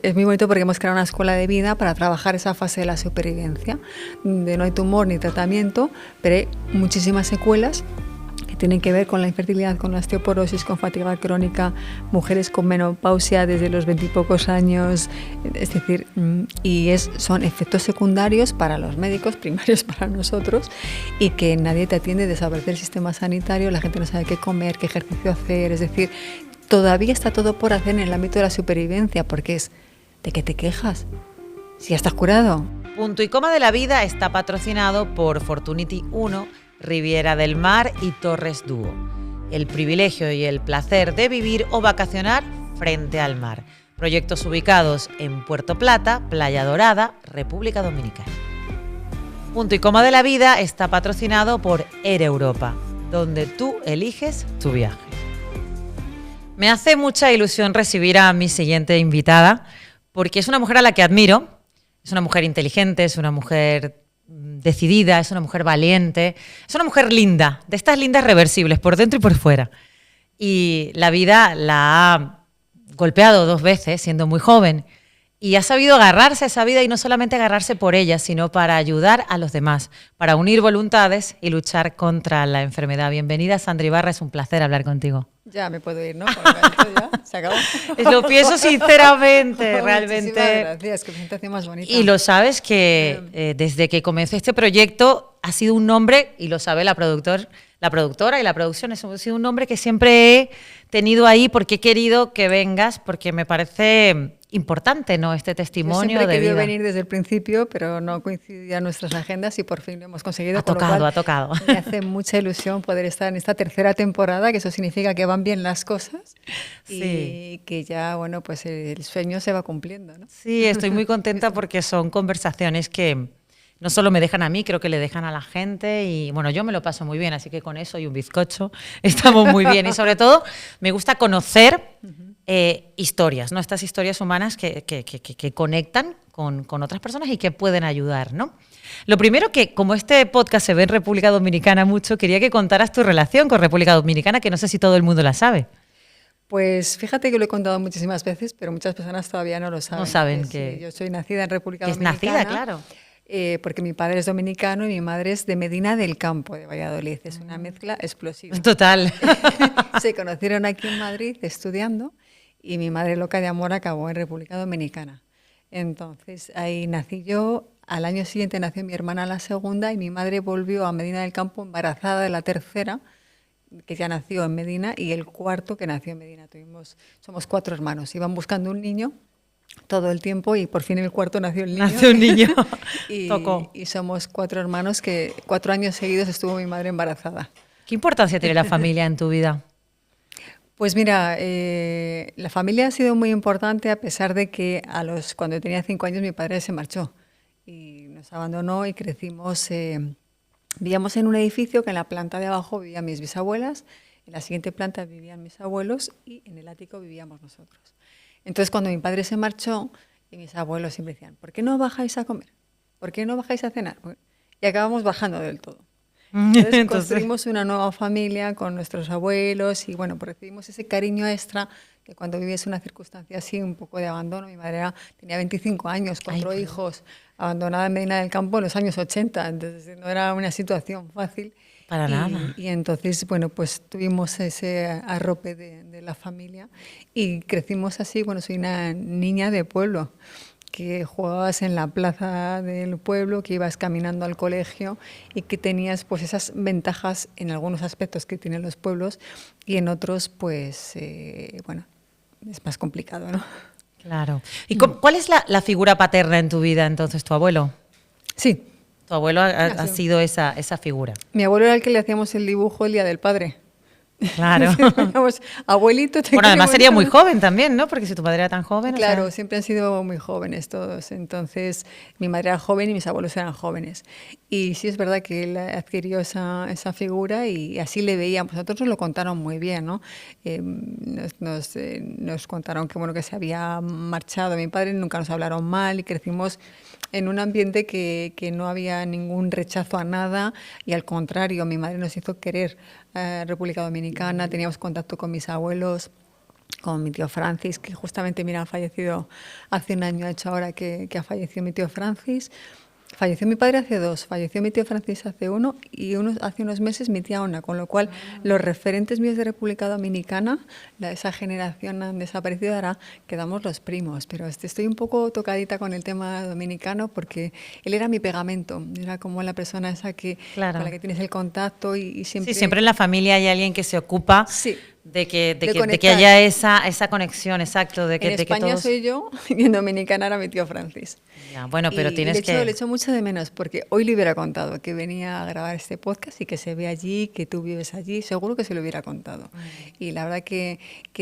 Es muy bonito porque hemos creado una escuela de vida para trabajar esa fase de la supervivencia, de no hay tumor ni tratamiento, pero hay muchísimas secuelas que tienen que ver con la infertilidad, con la osteoporosis, con fatiga crónica, mujeres con menopausia desde los 20 y pocos años, es decir, son efectos secundarios para los médicos, primarios para nosotros, y que nadie te atiende, desaparece el sistema sanitario, la gente no sabe qué comer, qué ejercicio hacer, es decir, todavía está todo por hacer en el ámbito de la supervivencia, porque es ¿de qué te quejas? Si ya estás curado. Punto y Coma de la Vida está patrocinado por Fortunity 1, Riviera del Mar y Torres Dúo. El privilegio y el placer de vivir o vacacionar frente al mar. Proyectos ubicados en Puerto Plata, Playa Dorada, República Dominicana. Punto y Coma de la Vida está patrocinado por Air Europa, donde tú eliges tu viaje. Me hace mucha ilusión recibir a mi siguiente invitada, porque es una mujer a la que admiro, es una mujer inteligente, es una mujer decidida, es una mujer valiente, es una mujer linda, de estas lindas reversibles, por dentro y por fuera. Y la vida la ha golpeado 2 veces, siendo muy joven, y ha sabido agarrarse a esa vida, y no solamente agarrarse por ella, sino para ayudar a los demás, para unir voluntades y luchar contra la enfermedad. Bienvenida, Sandra Ibarra, es un placer hablar contigo. Ya me puedo ir, ¿no? Ya, se acabó. Lo pienso sinceramente, realmente. Muchísimas gracias, qué presentación más bonita. Y lo sabes que desde que comenzó este proyecto ha sido un nombre, y lo sabe la productora y la producción, ha sido un nombre que siempre he tenido ahí porque he querido que vengas, porque me parece importante, ¿no?, este testimonio de vida. Yo siempre he querido venir desde el principio, pero no coincidían nuestras agendas y por fin lo hemos conseguido. Ha tocado. Me hace mucha ilusión poder estar en esta 3ª temporada, que eso significa que van bien las cosas y que ya, bueno, pues el sueño se va cumpliendo, ¿no? Sí, estoy muy contenta porque son conversaciones que no solo me dejan a mí, creo que le dejan a la gente y, bueno, yo me lo paso muy bien, así que con eso y un bizcocho estamos muy bien. Y sobre todo me gusta conocer historias, ¿no? Estas historias humanas que conectan con otras personas y que pueden ayudar, ¿no? Lo primero que, como este podcast se ve en República Dominicana mucho, quería que contaras tu relación con República Dominicana, que no sé si todo el mundo la sabe. Pues fíjate que lo he contado muchísimas veces, pero muchas personas todavía no lo saben. No saben que... Sí, yo soy nacida en República Dominicana. Es nacida, claro. Porque mi padre es dominicano y mi madre es de Medina del Campo, de Valladolid. Es una mezcla explosiva. Total. Se conocieron aquí en Madrid estudiando y mi madre, loca de amor, acabó en República Dominicana. Entonces ahí nací yo, al año siguiente nació mi hermana, la segunda, y mi madre volvió a Medina del Campo embarazada de la tercera, que ya nació en Medina, y el cuarto que nació en Medina. Somos 4 hermanos, iban buscando un niño todo el tiempo y por fin el cuarto nació el niño. Nació un niño. Tocó. Y somos 4 hermanos que 4 años seguidos estuvo mi madre embarazada. ¿Qué importancia tiene la familia en tu vida? Pues mira, la familia ha sido muy importante a pesar de que cuando tenía 5 años mi padre se marchó y nos abandonó y crecimos. Vivíamos en un edificio que en la planta de abajo vivían mis bisabuelas, en la siguiente planta vivían mis abuelos y en el ático vivíamos nosotros. Entonces, cuando mi padre se marchó, mis abuelos siempre decían, ¿por qué no bajáis a comer? ¿Por qué no bajáis a cenar? Y acabamos bajando del todo. Entonces construimos una nueva familia con nuestros abuelos y bueno, pues recibimos ese cariño extra que cuando vives una circunstancia así, un poco de abandono. Mi madre tenía 25 años, 4 hijos, abandonada en Medina del Campo en los años 80, entonces no era una situación fácil. Para nada. Y entonces, bueno, pues tuvimos ese arrope de la familia y crecimos así. Bueno, soy una niña de pueblo, que jugabas en la plaza del pueblo, que ibas caminando al colegio y que tenías pues esas ventajas en algunos aspectos que tienen los pueblos y en otros pues, bueno, es más complicado, ¿no? Claro. ¿Y cuál es la figura paterna en tu vida entonces, tu abuelo? Sí. Tu abuelo ha sido esa figura. Mi abuelo era el que le hacíamos el dibujo el Día del Padre. Claro. Abuelito, bueno, además sería muy joven también, ¿no? Porque si tu padre era tan joven. Claro, o sea... siempre han sido muy jóvenes todos. Entonces, mi madre era joven y mis abuelos eran jóvenes. Y sí es verdad que él adquirió esa figura y así le veíamos. Nosotros nos lo contaron muy bien, ¿no? Nos contaron que, bueno, que se había marchado mi padre, nunca nos hablaron mal y crecimos en un ambiente que no había ningún rechazo a nada y al contrario, mi madre nos hizo querer República Dominicana, teníamos contacto con mis abuelos con mi tío Francis, que justamente, mira, ha fallecido hace un año, ha hecho ahora que ha fallecido mi tío Francis. Falleció mi padre hace 2, falleció mi tío Francis hace 1 y hace unos meses mi tía Ona, con lo cual los referentes míos de República Dominicana, esa generación han desaparecido, ahora quedamos los primos, pero estoy un poco tocadita con el tema dominicano porque él era mi pegamento, era como la persona esa Claro. con la que tienes el contacto y siempre... Sí, siempre en la familia hay alguien que se ocupa Sí. de que conectar. haya esa conexión, exacto. De que, En de que España todos... soy yo y en Dominicana era mi tío Francis. Ya, bueno, pero Y tienes le echo mucho de menos porque hoy le hubiera contado que venía a grabar este podcast y que se ve allí, que tú vives allí, seguro que se lo hubiera contado. Y la verdad que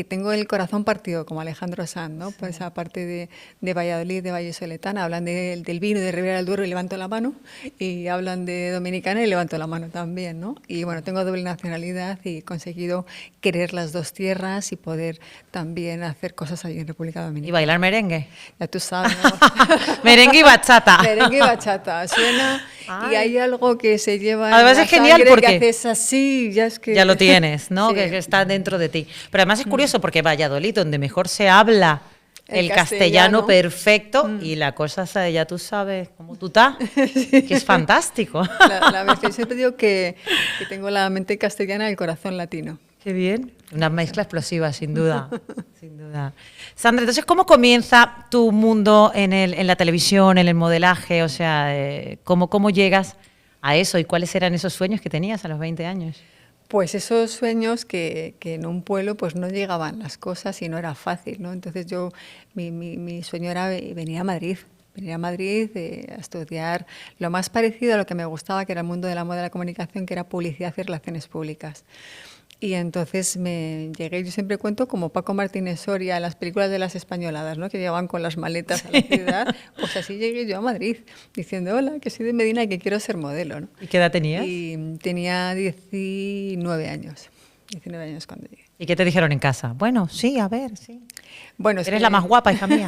tengo el corazón partido como Alejandro Sanz, ¿no? Por esa parte de Valladolid, de Vallesoletana, hablan del vino de Ribera del Duero y levanto la mano, y hablan de Dominicana y levanto la mano también, ¿no? Y bueno, tengo doble nacionalidad y he conseguido querer las dos tierras y poder también hacer cosas allí en República ¿Y Dominicana. bailar merengue? Ya tú sabes, ¿no? Merengue y bachata. Merengue y bachata, suena. Ay. Y hay algo que se lleva Además en la es genial sangre, porque que haces así, ya es que... Ya lo tienes, ¿no? Sí. Que está dentro de ti. Pero además es curioso porque Valladolid, donde mejor se habla el castellano perfecto, y la cosa esa, ya tú sabes cómo tú estás, que es fantástico. La vez que siempre digo que tengo la mente castellana y el corazón latino. Qué bien. Una mezcla explosiva, sin duda. Sin duda. Sandra, entonces, ¿cómo comienza tu mundo en la televisión, en el modelaje? O sea, ¿cómo llegas a eso y cuáles eran esos sueños que tenías a los 20 años? Pues esos sueños que en un pueblo pues no llegaban las cosas y no era fácil, ¿no? Entonces mi sueño era venir a Madrid. Venir a Madrid a estudiar lo más parecido a lo que me gustaba, que era el mundo de la moda y la comunicación, que era publicidad y relaciones públicas. Y entonces me llegué, yo siempre cuento como Paco Martínez Soria en las películas de las españoladas, ¿no? Que llegaban con las maletas a la ciudad. Pues así llegué yo a Madrid, diciendo, hola, que soy de Medina y que quiero ser modelo, ¿no? ¿Y qué edad tenías? Y tenía 19 años. 19 años cuando llegué. ¿Y qué te dijeron en casa? Bueno, sí, a ver, sí. Bueno, Eres la más guapa, hija mía.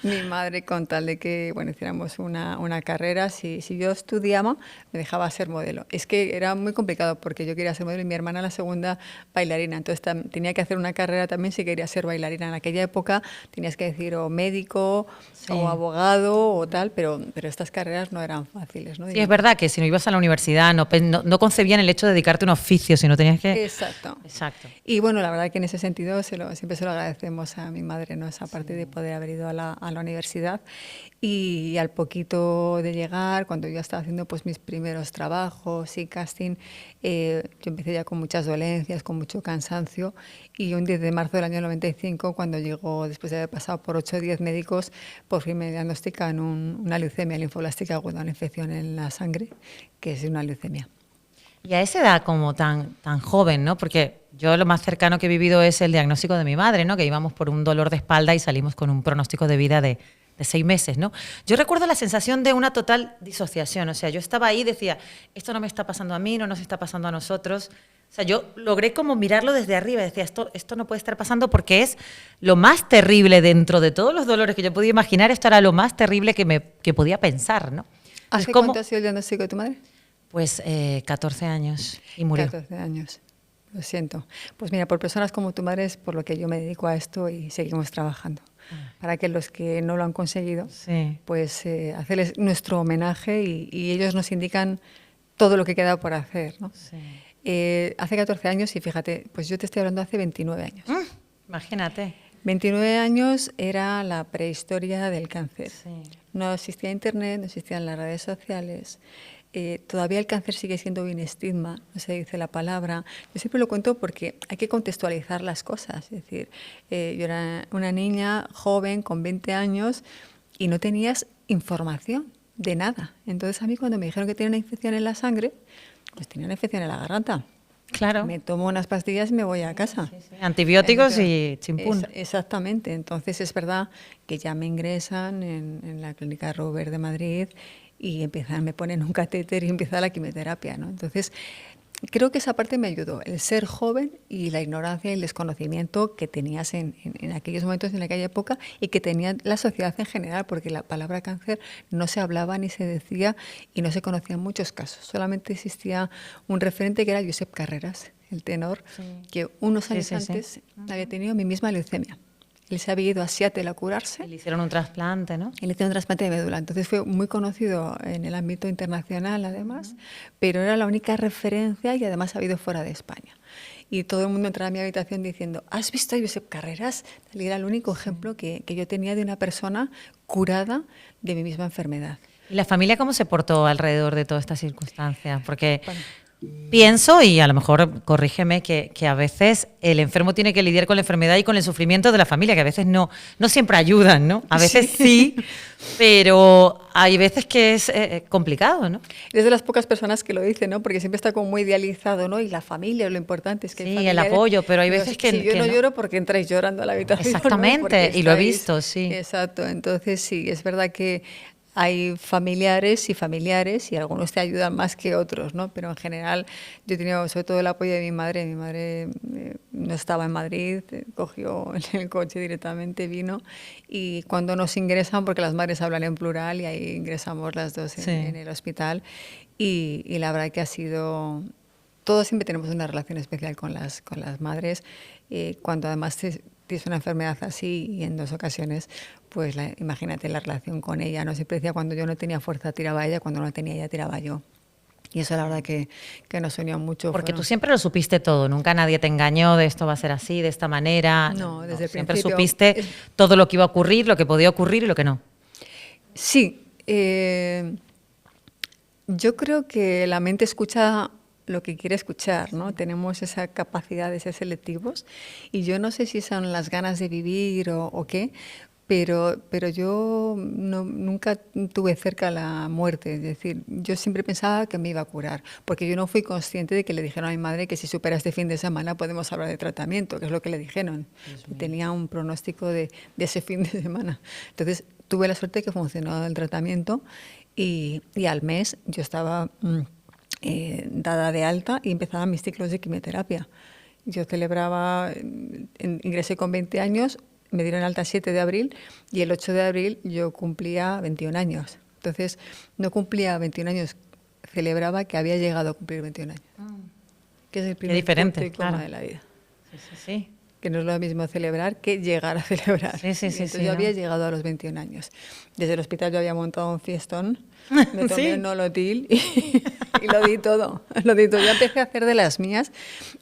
Mi madre, con tal de que bueno, hiciéramos una carrera, si yo estudiaba, me dejaba ser modelo. Es que era muy complicado porque yo quería ser modelo y mi hermana la segunda bailarina. Entonces tenía que hacer una carrera también si quería ser bailarina. En aquella época tenías que decir o médico, sí, o abogado o tal, pero estas carreras no eran fáciles, ¿no? Sí, es verdad que si no ibas a la universidad no concebían el hecho de dedicarte a un oficio, sino tenías que... Exacto. Exacto. Y bueno, la verdad que en ese sentido siempre se lo agradecemos a mi madre, ¿no? Esa parte de poder haber ido a la universidad. Y al poquito de llegar, cuando yo estaba haciendo pues mis primeros trabajos y casting, yo empecé ya con muchas dolencias, con mucho cansancio, y un 10 de marzo del año 95, cuando llegó, después de haber pasado por 8 o 10 médicos, por fin me diagnostican una leucemia linfoblástica aguda, una infección en la sangre, que es una leucemia. Y a esa edad como tan joven, ¿no? Porque yo lo más cercano que he vivido es el diagnóstico de mi madre, ¿no? Que íbamos por un dolor de espalda y salimos con un pronóstico de vida de 6 meses, ¿no? Yo recuerdo la sensación de una total disociación. O sea, yo estaba ahí y decía, esto no me está pasando a mí, no nos está pasando a nosotros. O sea, yo logré como mirarlo desde arriba y decía, esto no puede estar pasando porque es lo más terrible dentro de todos los dolores que yo podía imaginar. Esto era lo más terrible que podía pensar, ¿no? ¿Hace cuánto ha sido el diagnóstico de tu madre? Pues 14 años y murió. 14 años, lo siento. Pues mira, por personas como tu madre es por lo que yo me dedico a esto y seguimos trabajando. Para que los que no lo han conseguido, sí, pues hacerles nuestro homenaje y ellos nos indican todo lo que queda por hacer, ¿no? Sí. Hace 14 años y fíjate, pues yo te estoy hablando hace 29 años. Imagínate. 29 años era la prehistoria del cáncer. Sí. No existía internet, no existían las redes sociales. Todavía el cáncer sigue siendo un estigma, no se dice la palabra. Yo siempre lo cuento porque hay que contextualizar las cosas. Es decir, yo era una niña joven con 20 años y no tenías información de nada. Entonces a mí cuando me dijeron que tenía una infección en la sangre, pues tenía una infección en la garganta. Claro. Me tomo unas pastillas y me voy a casa. Sí, sí. Antibióticos y chimpún. Exactamente. Entonces es verdad que ya me ingresan en la clínica Robert de Madrid y me ponen un catéter y empieza la quimioterapia, ¿no? Entonces, creo que esa parte me ayudó, el ser joven y la ignorancia y el desconocimiento que tenías en aquellos momentos, en aquella época, y que tenía la sociedad en general, porque la palabra cáncer no se hablaba ni se decía y no se conocía en muchos casos. Solamente existía un referente que era Josep Carreras. el tenor, que unos años antes había tenido mi misma leucemia. Él se había ido a Seattle a curarse. Y le hicieron un trasplante, ¿no? Y le hicieron un trasplante de médula. Entonces fue muy conocido en el ámbito internacional, además, pero era la única referencia y además ha habido fuera de España. Y todo el mundo entraba a mi habitación diciendo, ¿has visto a Josep Carreras? Y era el único ejemplo que yo tenía de una persona curada de mi misma enfermedad. ¿Y la familia cómo se portó alrededor de toda esta circunstancia? Porque pienso, y a lo mejor corrígeme, que a veces el enfermo tiene que lidiar con la enfermedad y con el sufrimiento de la familia, que a veces no siempre ayudan, ¿no? A veces sí, pero hay veces que es complicado, ¿no? Es de las pocas personas que lo dicen, ¿no? Porque siempre está como muy idealizado, ¿no? Y la familia, lo importante es que sí, el apoyo, pero hay veces que... Si yo no lloro porque entráis llorando a la habitación. Exactamente, ¿no? Y lo he visto, sí. Exacto, entonces sí, es verdad que hay familiares y algunos te ayudan más que otros, ¿no? Pero en general yo he tenido sobre todo el apoyo de mi madre. Mi madre no estaba en Madrid, cogió el coche directamente, vino, y cuando nos ingresan, porque las madres hablan en plural y ahí ingresamos las dos en el hospital, y la verdad que ha sido... Todos siempre tenemos una relación especial con las madres, cuando además tienes una enfermedad así, y en 2 ocasiones, pues imagínate la relación con ella, ¿no? Siempre decía, cuando yo no tenía fuerza tiraba ella, cuando no tenía ella tiraba yo. Y eso la verdad que nos unió mucho. Porque tú siempre lo supiste todo, nunca nadie te engañó de esto va a ser así, de esta manera. No, desde el siempre principio. Supiste todo lo que iba a ocurrir, lo que podía ocurrir y lo que no. Sí, yo creo que la mente escucha lo que quiere escuchar, ¿no? Tenemos esa capacidad de ser selectivos, y yo no sé si son las ganas de vivir o qué, pero yo nunca tuve cerca la muerte. Es decir, yo siempre pensaba que me iba a curar, porque yo no fui consciente de que le dijeron a mi madre que si supera este fin de semana podemos hablar de tratamiento, que es lo que le dijeron. Tenía un pronóstico de ese fin de semana. Entonces tuve la suerte de que funcionó el tratamiento, y al mes yo estaba... dada de alta, y empezaban mis ciclos de quimioterapia. Yo celebraba, ingresé con 20 años, me dieron alta el 7 de abril, y el 8 de abril yo cumplía 21 años. Entonces, no cumplía 21 años, celebraba que había llegado a cumplir 21 años. Que es el primer punto y coma de la vida. Sí. Que no es lo mismo celebrar que llegar a celebrar. Sí, yo había llegado a los 21 años. Desde el hospital yo había montado un fiestón, me tomé un Nolotil y lo di todo. Yo empecé a hacer de las mías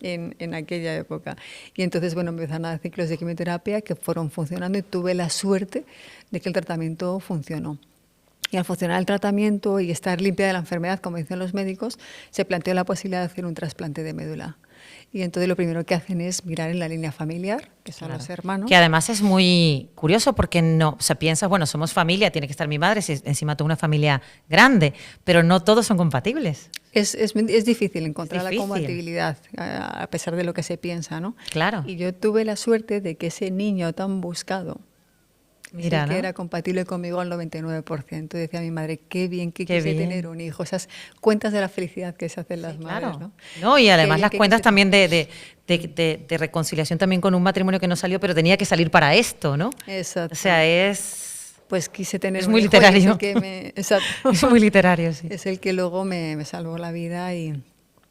en aquella época. Y entonces, bueno, empezaron a dar ciclos de quimioterapia que fueron funcionando, y tuve la suerte de que el tratamiento funcionó. Y al funcionar el tratamiento y estar limpia de la enfermedad, como dicen los médicos, se planteó la posibilidad de hacer un trasplante de médula. Y entonces lo primero que hacen es mirar en la línea familiar, que son los hermanos. Que además es muy curioso porque no se piensa, bueno, somos familia, tiene que estar mi madre, si encima tengo una familia grande, pero no todos son compatibles. Es difícil encontrar la compatibilidad, a pesar de lo que se piensa, ¿no? Claro. Y yo tuve la suerte de que ese niño tan buscado, mira, que era compatible conmigo al 99%. Decía mi madre, qué bien que quise tener un hijo. Esas cuentas de la felicidad que se hacen las madres, claro. ¿no? Y además las cuentas también de reconciliación también con un matrimonio que no salió, pero tenía que salir para esto, ¿no? Exacto. O sea, pues quise tener es muy literario. Exacto. Es muy literario, sí. Es el que luego me salvó la vida y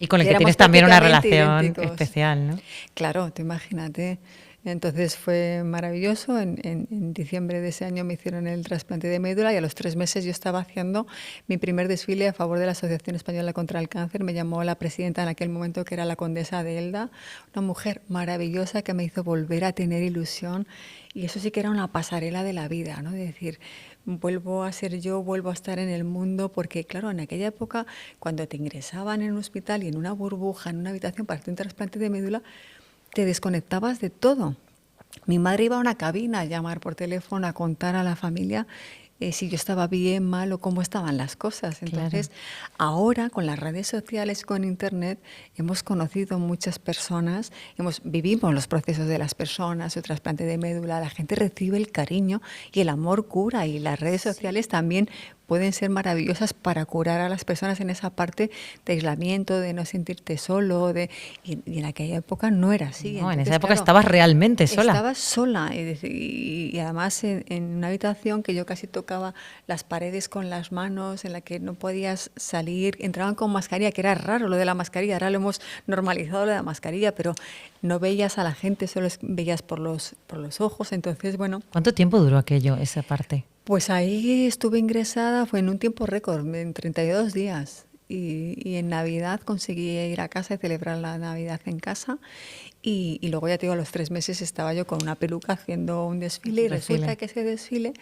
con el que tienes también una relación especial, ¿no? Claro, te imagínate. Entonces fue maravilloso. En diciembre de ese año me hicieron el trasplante de médula, y a los 3 meses yo estaba haciendo mi primer desfile a favor de la Asociación Española contra el Cáncer. Me llamó la presidenta en aquel momento, que era la condesa de Elda, una mujer maravillosa que me hizo volver a tener ilusión, y eso sí que era una pasarela de la vida, ¿no? De decir, vuelvo a ser yo, vuelvo a estar en el mundo, porque claro, en aquella época, cuando te ingresaban en un hospital y en una burbuja, en una habitación para hacer un trasplante de médula, te desconectabas de todo. Mi madre iba a una cabina a llamar por teléfono, a contar a la familia si yo estaba bien, mal o cómo estaban las cosas. Entonces, ahora con las redes sociales, con Internet, hemos conocido muchas personas, vivimos los procesos de las personas, el trasplante de médula, la gente recibe el cariño y el amor cura, y las redes sociales también pueden ser maravillosas para curar a las personas en esa parte de aislamiento, de no sentirte solo, y en aquella época no era así. No, entonces, en esa época estabas realmente sola. Estabas sola, y además en una habitación que yo casi tocaba tocaba las paredes con las manos, en la que no podías salir, entraban con mascarilla, que era raro lo de la mascarilla, ahora lo hemos normalizado lo de la mascarilla, pero no veías a la gente, solo veías por los ojos, entonces bueno. ¿Cuánto tiempo duró aquello, esa parte? Pues ahí estuve ingresada, fue en un tiempo récord, en 32 días. Y en Navidad conseguí ir a casa y celebrar la Navidad en casa. Y luego ya te digo, a los 3 meses estaba yo con una peluca haciendo un desfile. Y resulta que ese desfile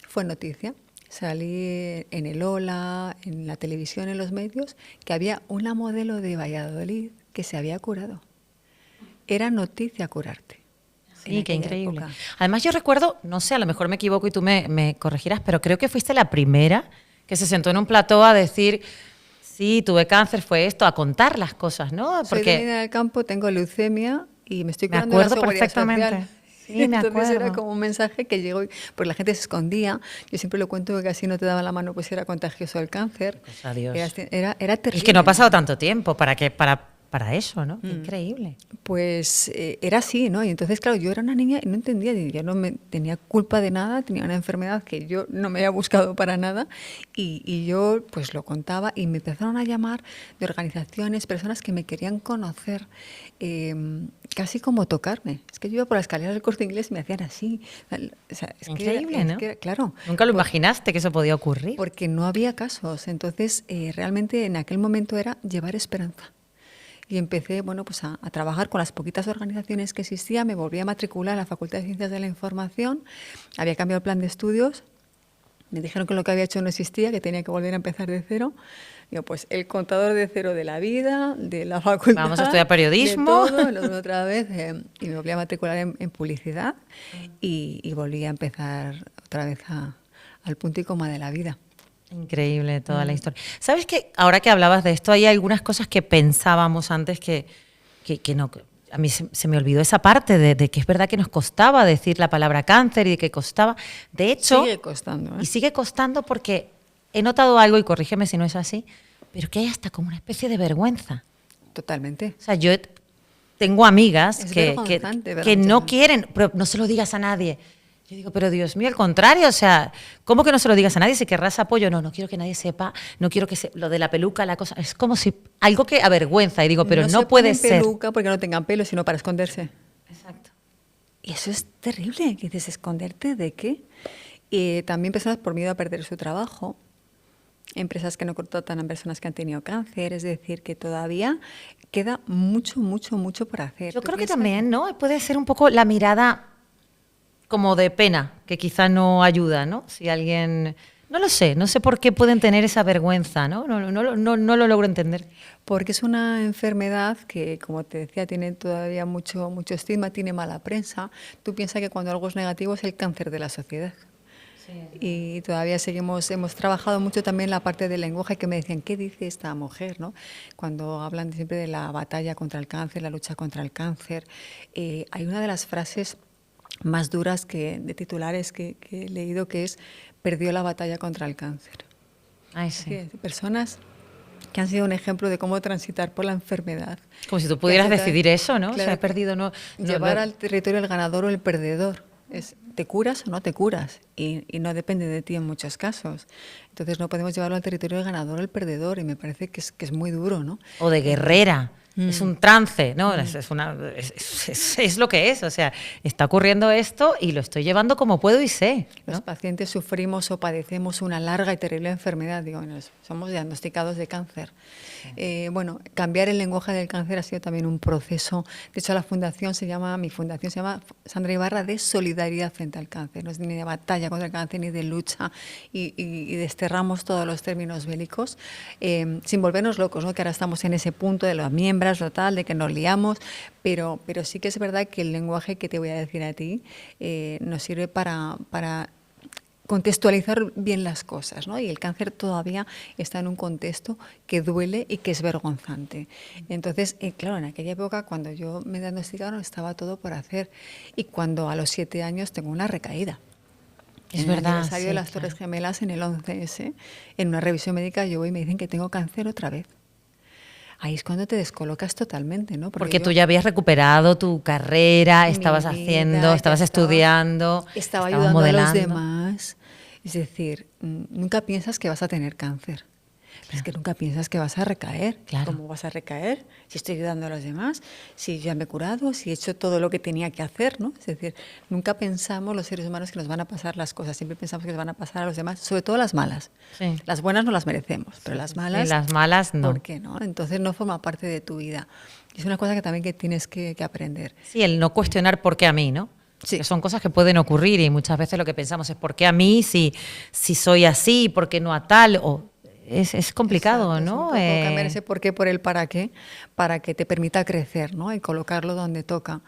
fue noticia. Salí en el Hola, en la televisión, en los medios, que había una modelo de Valladolid que se había curado. Era noticia curarte. Sí, qué increíble. Época. Además yo recuerdo, no sé, a lo mejor me equivoco y tú me corregirás, pero creo que fuiste la primera que se sentó en un plató a decir... Sí, tuve cáncer, fue esto, a contar las cosas, ¿no? Porque soy de Medina del Campo, tengo leucemia y me estoy curando de la seguridad perfectamente. social. Sí, me Entonces acuerdo. era como un mensaje que llegó, porque la gente se escondía. Yo siempre lo cuento que casi no te daban la mano, pues era contagioso el cáncer. Pues adiós. Era terrible. Es que no ha pasado tanto tiempo para eso, ¿no? Increíble. Pues era así, ¿no? Y entonces, claro, yo era una niña y no entendía, yo no me tenía culpa de nada, tenía una enfermedad que yo no me había buscado para nada y yo pues lo contaba y me empezaron a llamar de organizaciones, personas que me querían conocer, casi como tocarme. Es que yo iba por la escalera del Corte Inglés y me hacían así. O sea, increíble, ¿no? Claro. Nunca lo imaginaste que eso podía ocurrir. Porque no había casos. Entonces, realmente en aquel momento era llevar esperanza. Y empecé, bueno, pues a trabajar con las poquitas organizaciones que existían. Me volví a matricular a la Facultad de Ciencias de la Información. Había cambiado el plan de estudios. Me dijeron que lo que había hecho no existía, que tenía que volver a empezar de cero. Digo, pues el contador de cero de la vida, de la facultad. Vamos a estudiar periodismo. De todo, lo otra vez. Y me volví a matricular en publicidad y volví a empezar otra vez al punto y coma de la vida. Increíble toda la historia. ¿Sabes qué? Ahora que hablabas de esto, hay algunas cosas que pensábamos antes que no... A mí se me olvidó esa parte de que es verdad que nos costaba decir la palabra cáncer y de que costaba. De hecho... Sigue costando, ¿eh? Y sigue costando porque he notado algo, y corrígeme si no es así, pero que hay hasta como una especie de vergüenza. Totalmente. O sea, yo tengo amigas que no quieren, pero no se lo digas a nadie. Yo digo, pero Dios mío, al contrario, o sea, ¿cómo que no se lo digas a nadie si querrás apoyo? No quiero que nadie sepa, no quiero que lo de la peluca, la cosa, es como si algo que avergüenza y digo, pero no puede ser. Peluca porque no tengan pelo, sino para esconderse. Exacto. Y eso es terrible, que dices, ¿esconderte de qué? También personas por miedo a perder su trabajo, empresas que no contratan a personas que han tenido cáncer, es decir, que todavía queda mucho por hacer. Yo creo que también, ¿no? Puede ser un poco la mirada como de pena, que quizá no ayuda, ¿no? Si alguien... No lo sé, no sé por qué pueden tener esa vergüenza, ¿no? No lo logro entender. Porque es una enfermedad que, como te decía, tiene todavía mucho estigma, tiene mala prensa. Tú piensas que cuando algo es negativo es el cáncer de la sociedad. Sí. Y todavía hemos trabajado mucho también la parte del lenguaje, que me decían, ¿qué dice esta mujer?, ¿no? Cuando hablan siempre de la batalla contra el cáncer, la lucha contra el cáncer. Hay una de las frases más duras de titulares que he leído, que es perdió la batalla contra el cáncer. Ay, sí. Personas que han sido un ejemplo de cómo transitar por la enfermedad. Como si tú pudieras decidir eso, ¿no? Claro, se ha perdido, llevar al territorio el ganador o el perdedor. ¿Te curas o no te curas? Y no depende de ti en muchos casos. Entonces no podemos llevarlo al territorio del ganador o el perdedor, y me parece que es muy duro, ¿no? O de guerrera. Es un trance, ¿no? Es lo que es, o sea, está ocurriendo esto y lo estoy llevando como puedo y sé, ¿no? Los pacientes sufrimos o padecemos una larga y terrible enfermedad, somos diagnosticados de cáncer. Bueno, cambiar el lenguaje del cáncer ha sido también un proceso. De hecho, mi fundación se llama Sandra Ibarra, de solidaridad frente al cáncer. No es ni de batalla contra el cáncer ni de lucha, y desterramos todos los términos bélicos, sin volvernos locos, ¿no? Que ahora estamos en ese punto de las miembros, de que nos liamos, pero sí que es verdad que el lenguaje que te voy a decir a ti nos sirve para contextualizar bien las cosas, ¿no? Y el cáncer todavía está en un contexto que duele y que es vergonzante. Entonces, claro, en aquella época, cuando yo me diagnosticaron, estaba todo por hacer, y cuando a los 7 años tengo una recaída. Es en verdad. El aniversario de las Torres Gemelas, en el 11S, en una revisión médica, yo voy y me dicen que tengo cáncer otra vez. Ahí es cuando te descolocas totalmente, ¿no? Porque tú ya habías recuperado tu carrera, estabas estudiando, estaba ayudando modelando. a los demás. Es decir, nunca piensas que vas a tener cáncer. Es que nunca piensas que vas a recaer. Claro. ¿Cómo vas a recaer? Si estoy ayudando a los demás, si ya me he curado, si he hecho todo lo que tenía que hacer, ¿no? Es decir, nunca pensamos los seres humanos que nos van a pasar las cosas. Siempre pensamos que nos van a pasar a los demás, sobre todo las malas. Sí. Las buenas no las merecemos, pero las malas... Y las malas no. ¿Por qué no? Entonces no forma parte de tu vida. Y es una cosa que también que tienes que aprender. Sí, el no cuestionar por qué a mí, ¿no? Sí. Que son cosas que pueden ocurrir y muchas veces lo que pensamos es ¿por qué a mí si soy así? ¿Por qué no a tal? O es complicado, Exacto, ¿no? Es un poco cambiar ese por qué por el para qué, para que te permita crecer, ¿no? Y colocarlo donde toca.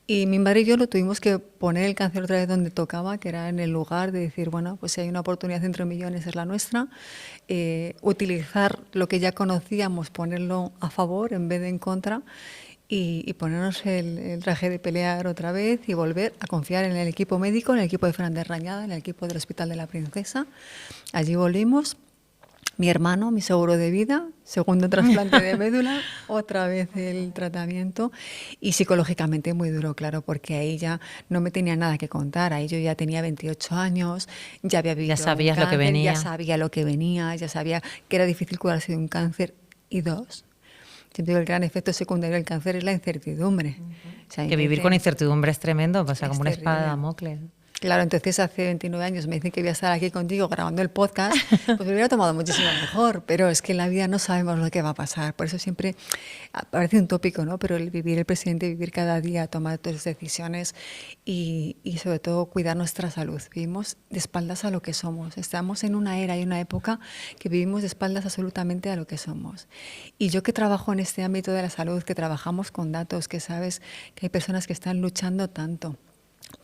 Y mi madre y yo lo tuvimos que poner el cáncer otra vez donde tocaba, que era en el lugar de decir, bueno, pues si hay una oportunidad entre millones es la nuestra. Utilizar lo que ya conocíamos, ponerlo a favor en vez de en contra. Y ponernos el traje de pelear otra vez y volver a confiar en el equipo médico, en el equipo de Fernández Rañada, en el equipo del Hospital de la Princesa. Allí volvimos. Mi hermano, mi seguro de vida, segundo trasplante de médula, otra vez el tratamiento y psicológicamente muy duro, claro, porque ahí ya no me tenía nada que contar, ahí yo ya tenía 28 años, ya había vivido Ya sabías cáncer, lo que venía. ya sabía lo que venía, ya sabía que era difícil curarse de un cáncer y dos. Siempre digo, el gran efecto secundario del cáncer es la incertidumbre. O sea, Que vivir con incertidumbre es tremendo, o sea, Es como una espada de terrible. Damocles. Claro, entonces hace 29 años me dicen que voy a estar aquí contigo grabando el podcast, pues me hubiera tomado muchísimo mejor, pero es que en la vida no sabemos lo que va a pasar, por eso siempre parece un tópico, ¿no? Pero el vivir el presente, vivir cada día, tomar tus decisiones y sobre todo cuidar nuestra salud. Vivimos de espaldas a lo que somos, estamos en una era y una época que vivimos de espaldas absolutamente a lo que somos. Y yo que trabajo en este ámbito de la salud, que trabajamos con datos, que sabes que hay personas que están luchando tanto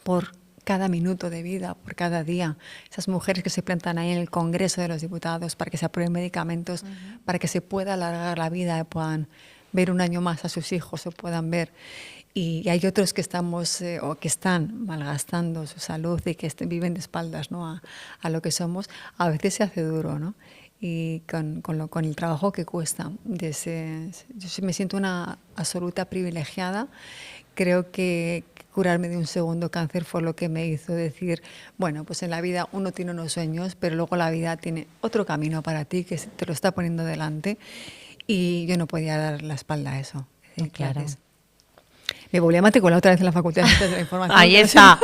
por cada minuto de vida, por cada día. Esas mujeres que se plantan ahí en el Congreso de los Diputados para que se aprueben medicamentos, para que se pueda alargar la vida y puedan ver un año más a sus hijos o puedan ver. Y hay otros que estamos o que están malgastando su salud y que viven de espaldas, ¿no? a lo que somos. A veces se hace duro, ¿no? Y con el trabajo que cuesta. Yo me siento una absoluta privilegiada. Creo que curarme de un segundo cáncer fue lo que me hizo decir, bueno, pues en la vida uno tiene unos sueños, pero luego la vida tiene otro camino para ti que te lo está poniendo delante y yo no podía dar la espalda a eso. Claro. Me volví a matricular otra vez en la Facultad de Ciencias de la Información. Ahí está.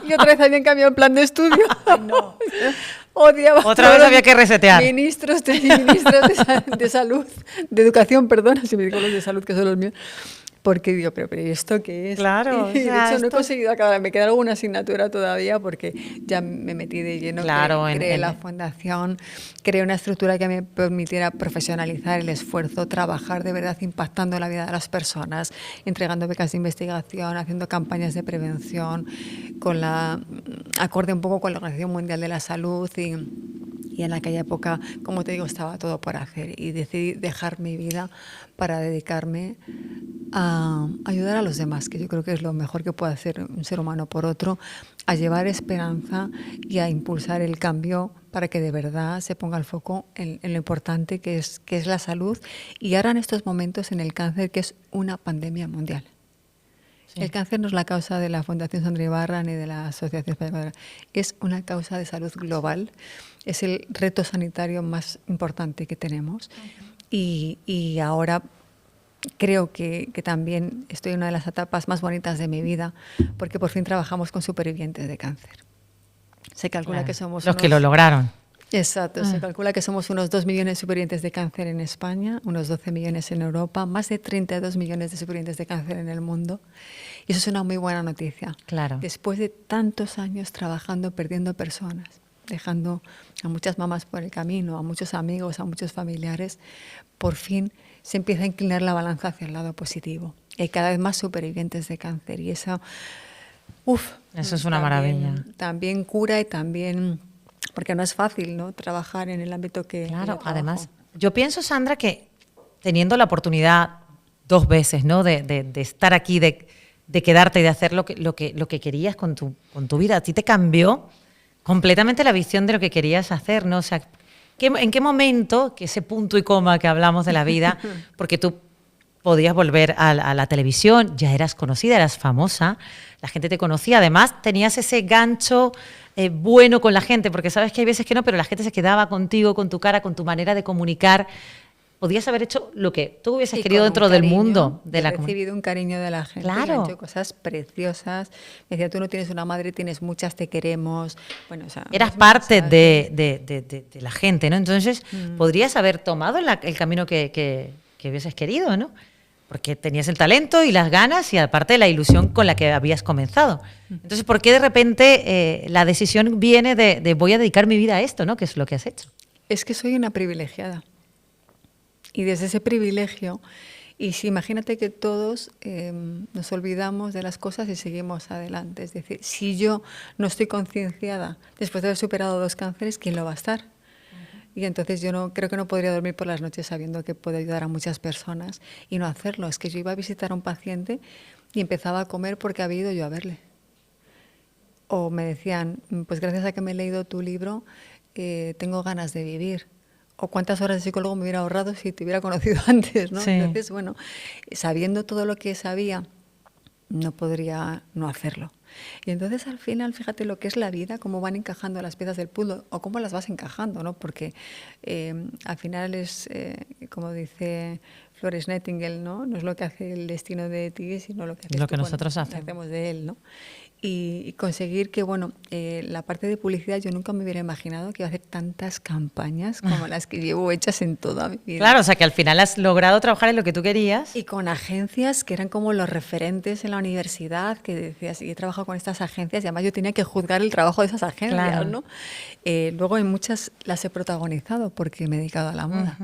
Y otra vez habían cambiado el plan de estudio. No. Odiaba Otra vez había que resetear. Ministros de salud, de educación, perdón, si me digo los de salud que son los míos. Porque digo, pero ¿esto qué es? Claro. Y de hecho no he conseguido acabar, me queda alguna asignatura todavía porque ya me metí de lleno. Claro, creé la fundación, creé una estructura que me permitiera profesionalizar el esfuerzo, trabajar de verdad impactando la vida de las personas, entregando becas de investigación, haciendo campañas de prevención, acorde un poco con la Organización Mundial de la Salud y en aquella época, como te digo, estaba todo por hacer y decidí dejar mi vida para dedicarme a ayudar a los demás, que yo creo que es lo mejor que puede hacer un ser humano por otro, a llevar esperanza y a impulsar el cambio para que de verdad se ponga el foco en lo importante que es la salud y ahora en estos momentos en el cáncer, que es una pandemia mundial. Sí. El cáncer no es la causa de la Fundación Sandra Ibarra ni de la Asociación Española, es una causa de salud global, es el reto sanitario más importante que tenemos y ahora creo que también estoy en una de las etapas más bonitas de mi vida porque por fin trabajamos con supervivientes de cáncer. Se calcula que somos los que lo lograron. Exacto, se calcula que somos unos 2 millones de supervivientes de cáncer en España, unos 12 millones en Europa, más de 32 millones de supervivientes de cáncer en el mundo. Y eso es una muy buena noticia. Claro. Después de tantos años trabajando, perdiendo personas, dejando a muchas mamás por el camino, a muchos amigos, a muchos familiares, por fin se empieza a inclinar la balanza hacia el lado positivo. Hay cada vez más supervivientes de cáncer y eso es una maravilla. También cura y también... Porque no es fácil, ¿no? Trabajar en el ámbito que... Claro, además, yo pienso, Sandra, que teniendo la oportunidad 2 veces, ¿no? De estar aquí, de quedarte y de hacer lo que querías con tu vida, a ti te cambió completamente la visión de lo que querías hacer, ¿no? O sea, ¿en qué momento, que ese punto y coma que hablamos de la vida, porque tú podías volver a la televisión, ya eras conocida, eras famosa, la gente te conocía, además tenías ese gancho bueno con la gente, porque sabes que hay veces que no, pero la gente se quedaba contigo, con tu cara, con tu manera de comunicar. Podías haber hecho lo que tú hubieses querido dentro del mundo de la comunidad. He recibido un cariño de la gente, Claro. me han hecho cosas preciosas. Me decía, tú no tienes una madre, tienes muchas, te queremos. Bueno, o sea, eras parte de la gente, ¿no? Entonces, podrías haber tomado el camino que hubieses querido, ¿no? Porque tenías el talento y las ganas y aparte la ilusión con la que habías comenzado. Entonces, ¿por qué de repente la decisión viene de voy a dedicar mi vida a esto, ¿no? Que es lo que has hecho. Es que soy una privilegiada. Y desde ese privilegio, y si imagínate que todos nos olvidamos de las cosas y seguimos adelante. Es decir, si yo no estoy concienciada después de haber superado 2 cánceres, ¿quién lo va a estar? Y entonces yo creo que no podría dormir por las noches sabiendo que puedo ayudar a muchas personas y no hacerlo. Es que yo iba a visitar a un paciente y empezaba a comer porque había ido yo a verle. O me decían, pues gracias a que me he leído tu libro, tengo ganas de vivir. O cuántas horas de psicólogo me hubiera ahorrado si te hubiera conocido antes, ¿no? Sí. Entonces, bueno, sabiendo todo lo que sabía, no podría no hacerlo. Y entonces al final, fíjate lo que es la vida, cómo van encajando las piezas del puzzle o cómo las vas encajando, ¿no? Porque al final es, como dice Florence Nightingale, ¿no? No es lo que hace el destino de ti, sino lo que haces lo que tú, nosotros hacemos de él, ¿no? Y conseguir que, bueno, la parte de publicidad, yo nunca me hubiera imaginado que iba a hacer tantas campañas como las que llevo hechas en toda mi vida. Claro, o sea que al final has logrado trabajar en lo que tú querías. Y con agencias que eran como los referentes en la universidad, que decías, y he trabajado con estas agencias, y además yo tenía que juzgar el trabajo de esas agencias, claro, ¿no? Luego en muchas las he protagonizado porque me he dedicado a la moda.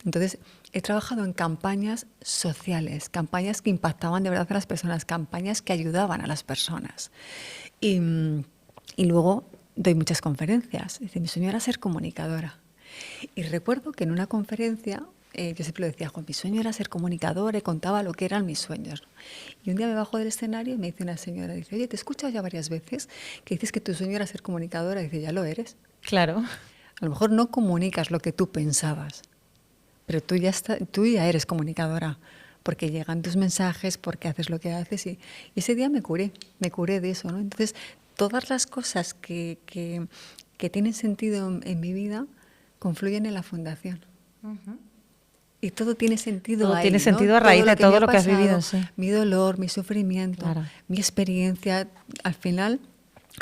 Entonces, he trabajado en campañas sociales, campañas que impactaban de verdad a las personas, campañas que ayudaban a las personas. Y luego doy muchas conferencias. Dice, mi sueño era ser comunicadora. Y recuerdo que en una conferencia, yo siempre lo decía, mi sueño era ser comunicadora y contaba lo que eran mis sueños, ¿no? Y un día me bajo del escenario y me dice una señora, dice, oye, te he escuchado ya varias veces que dices que tu sueño era ser comunicadora. Dice, ya lo eres. Claro. A lo mejor no comunicas lo que tú pensabas, pero tú ya eres comunicadora, porque llegan tus mensajes, porque haces lo que haces. Y ese día me curé de eso, ¿no? Entonces, todas las cosas que tienen sentido en mi vida confluyen en la fundación. Y todo tiene sentido ahí, tiene sentido, ¿no? A raíz de todo lo que has vivido. Sí. Mi dolor, mi sufrimiento, claro, mi experiencia, al final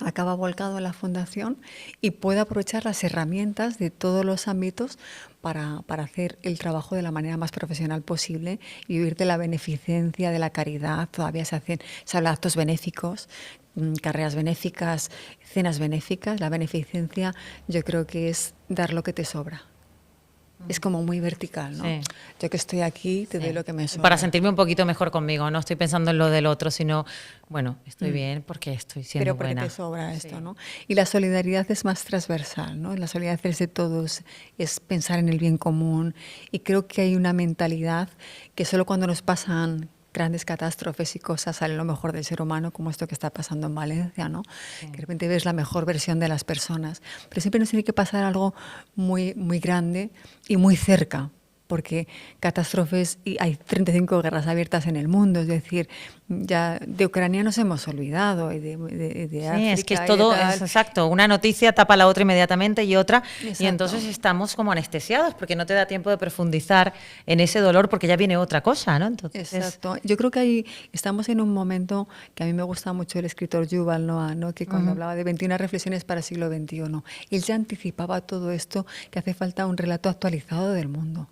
acaba volcado en la fundación y puedo aprovechar las herramientas de todos los ámbitos para hacer el trabajo de la manera más profesional posible y vivir de la beneficencia, de la caridad. Todavía se habla de actos benéficos, carreras benéficas, cenas benéficas. La beneficencia yo creo que es dar lo que te sobra. Es como muy vertical, ¿no? Sí. Yo que estoy aquí te doy lo que me sobra. Para sentirme un poquito mejor conmigo, no estoy pensando en lo del otro, sino, bueno, estoy bien porque estoy siendo buena. Pero porque te sobra esto, ¿no? Y la solidaridad es más transversal, ¿no? La solidaridad es de todos, es pensar en el bien común. Y creo que hay una mentalidad que solo cuando nos pasan grandes catástrofes y cosas sale lo mejor del ser humano, como esto que está pasando en Valencia, ¿no? Sí. Que de repente ves la mejor versión de las personas. Pero siempre nos tiene que pasar algo muy, muy grande y muy cerca, porque catástrofes, y hay 35 guerras abiertas en el mundo, es decir, ya de Ucrania nos hemos olvidado y de África. Sí, es que es todo, es exacto, una noticia tapa la otra inmediatamente y otra, exacto. Y entonces estamos como anestesiados porque no te da tiempo de profundizar en ese dolor porque ya viene otra cosa, ¿no? Entonces, exacto. Yo creo que ahí estamos en un momento que a mí me gusta mucho el escritor Yuval Noah, ¿no? Que cuando hablaba de 21 reflexiones para el siglo XXI, él ya anticipaba todo esto, que hace falta un relato actualizado del mundo.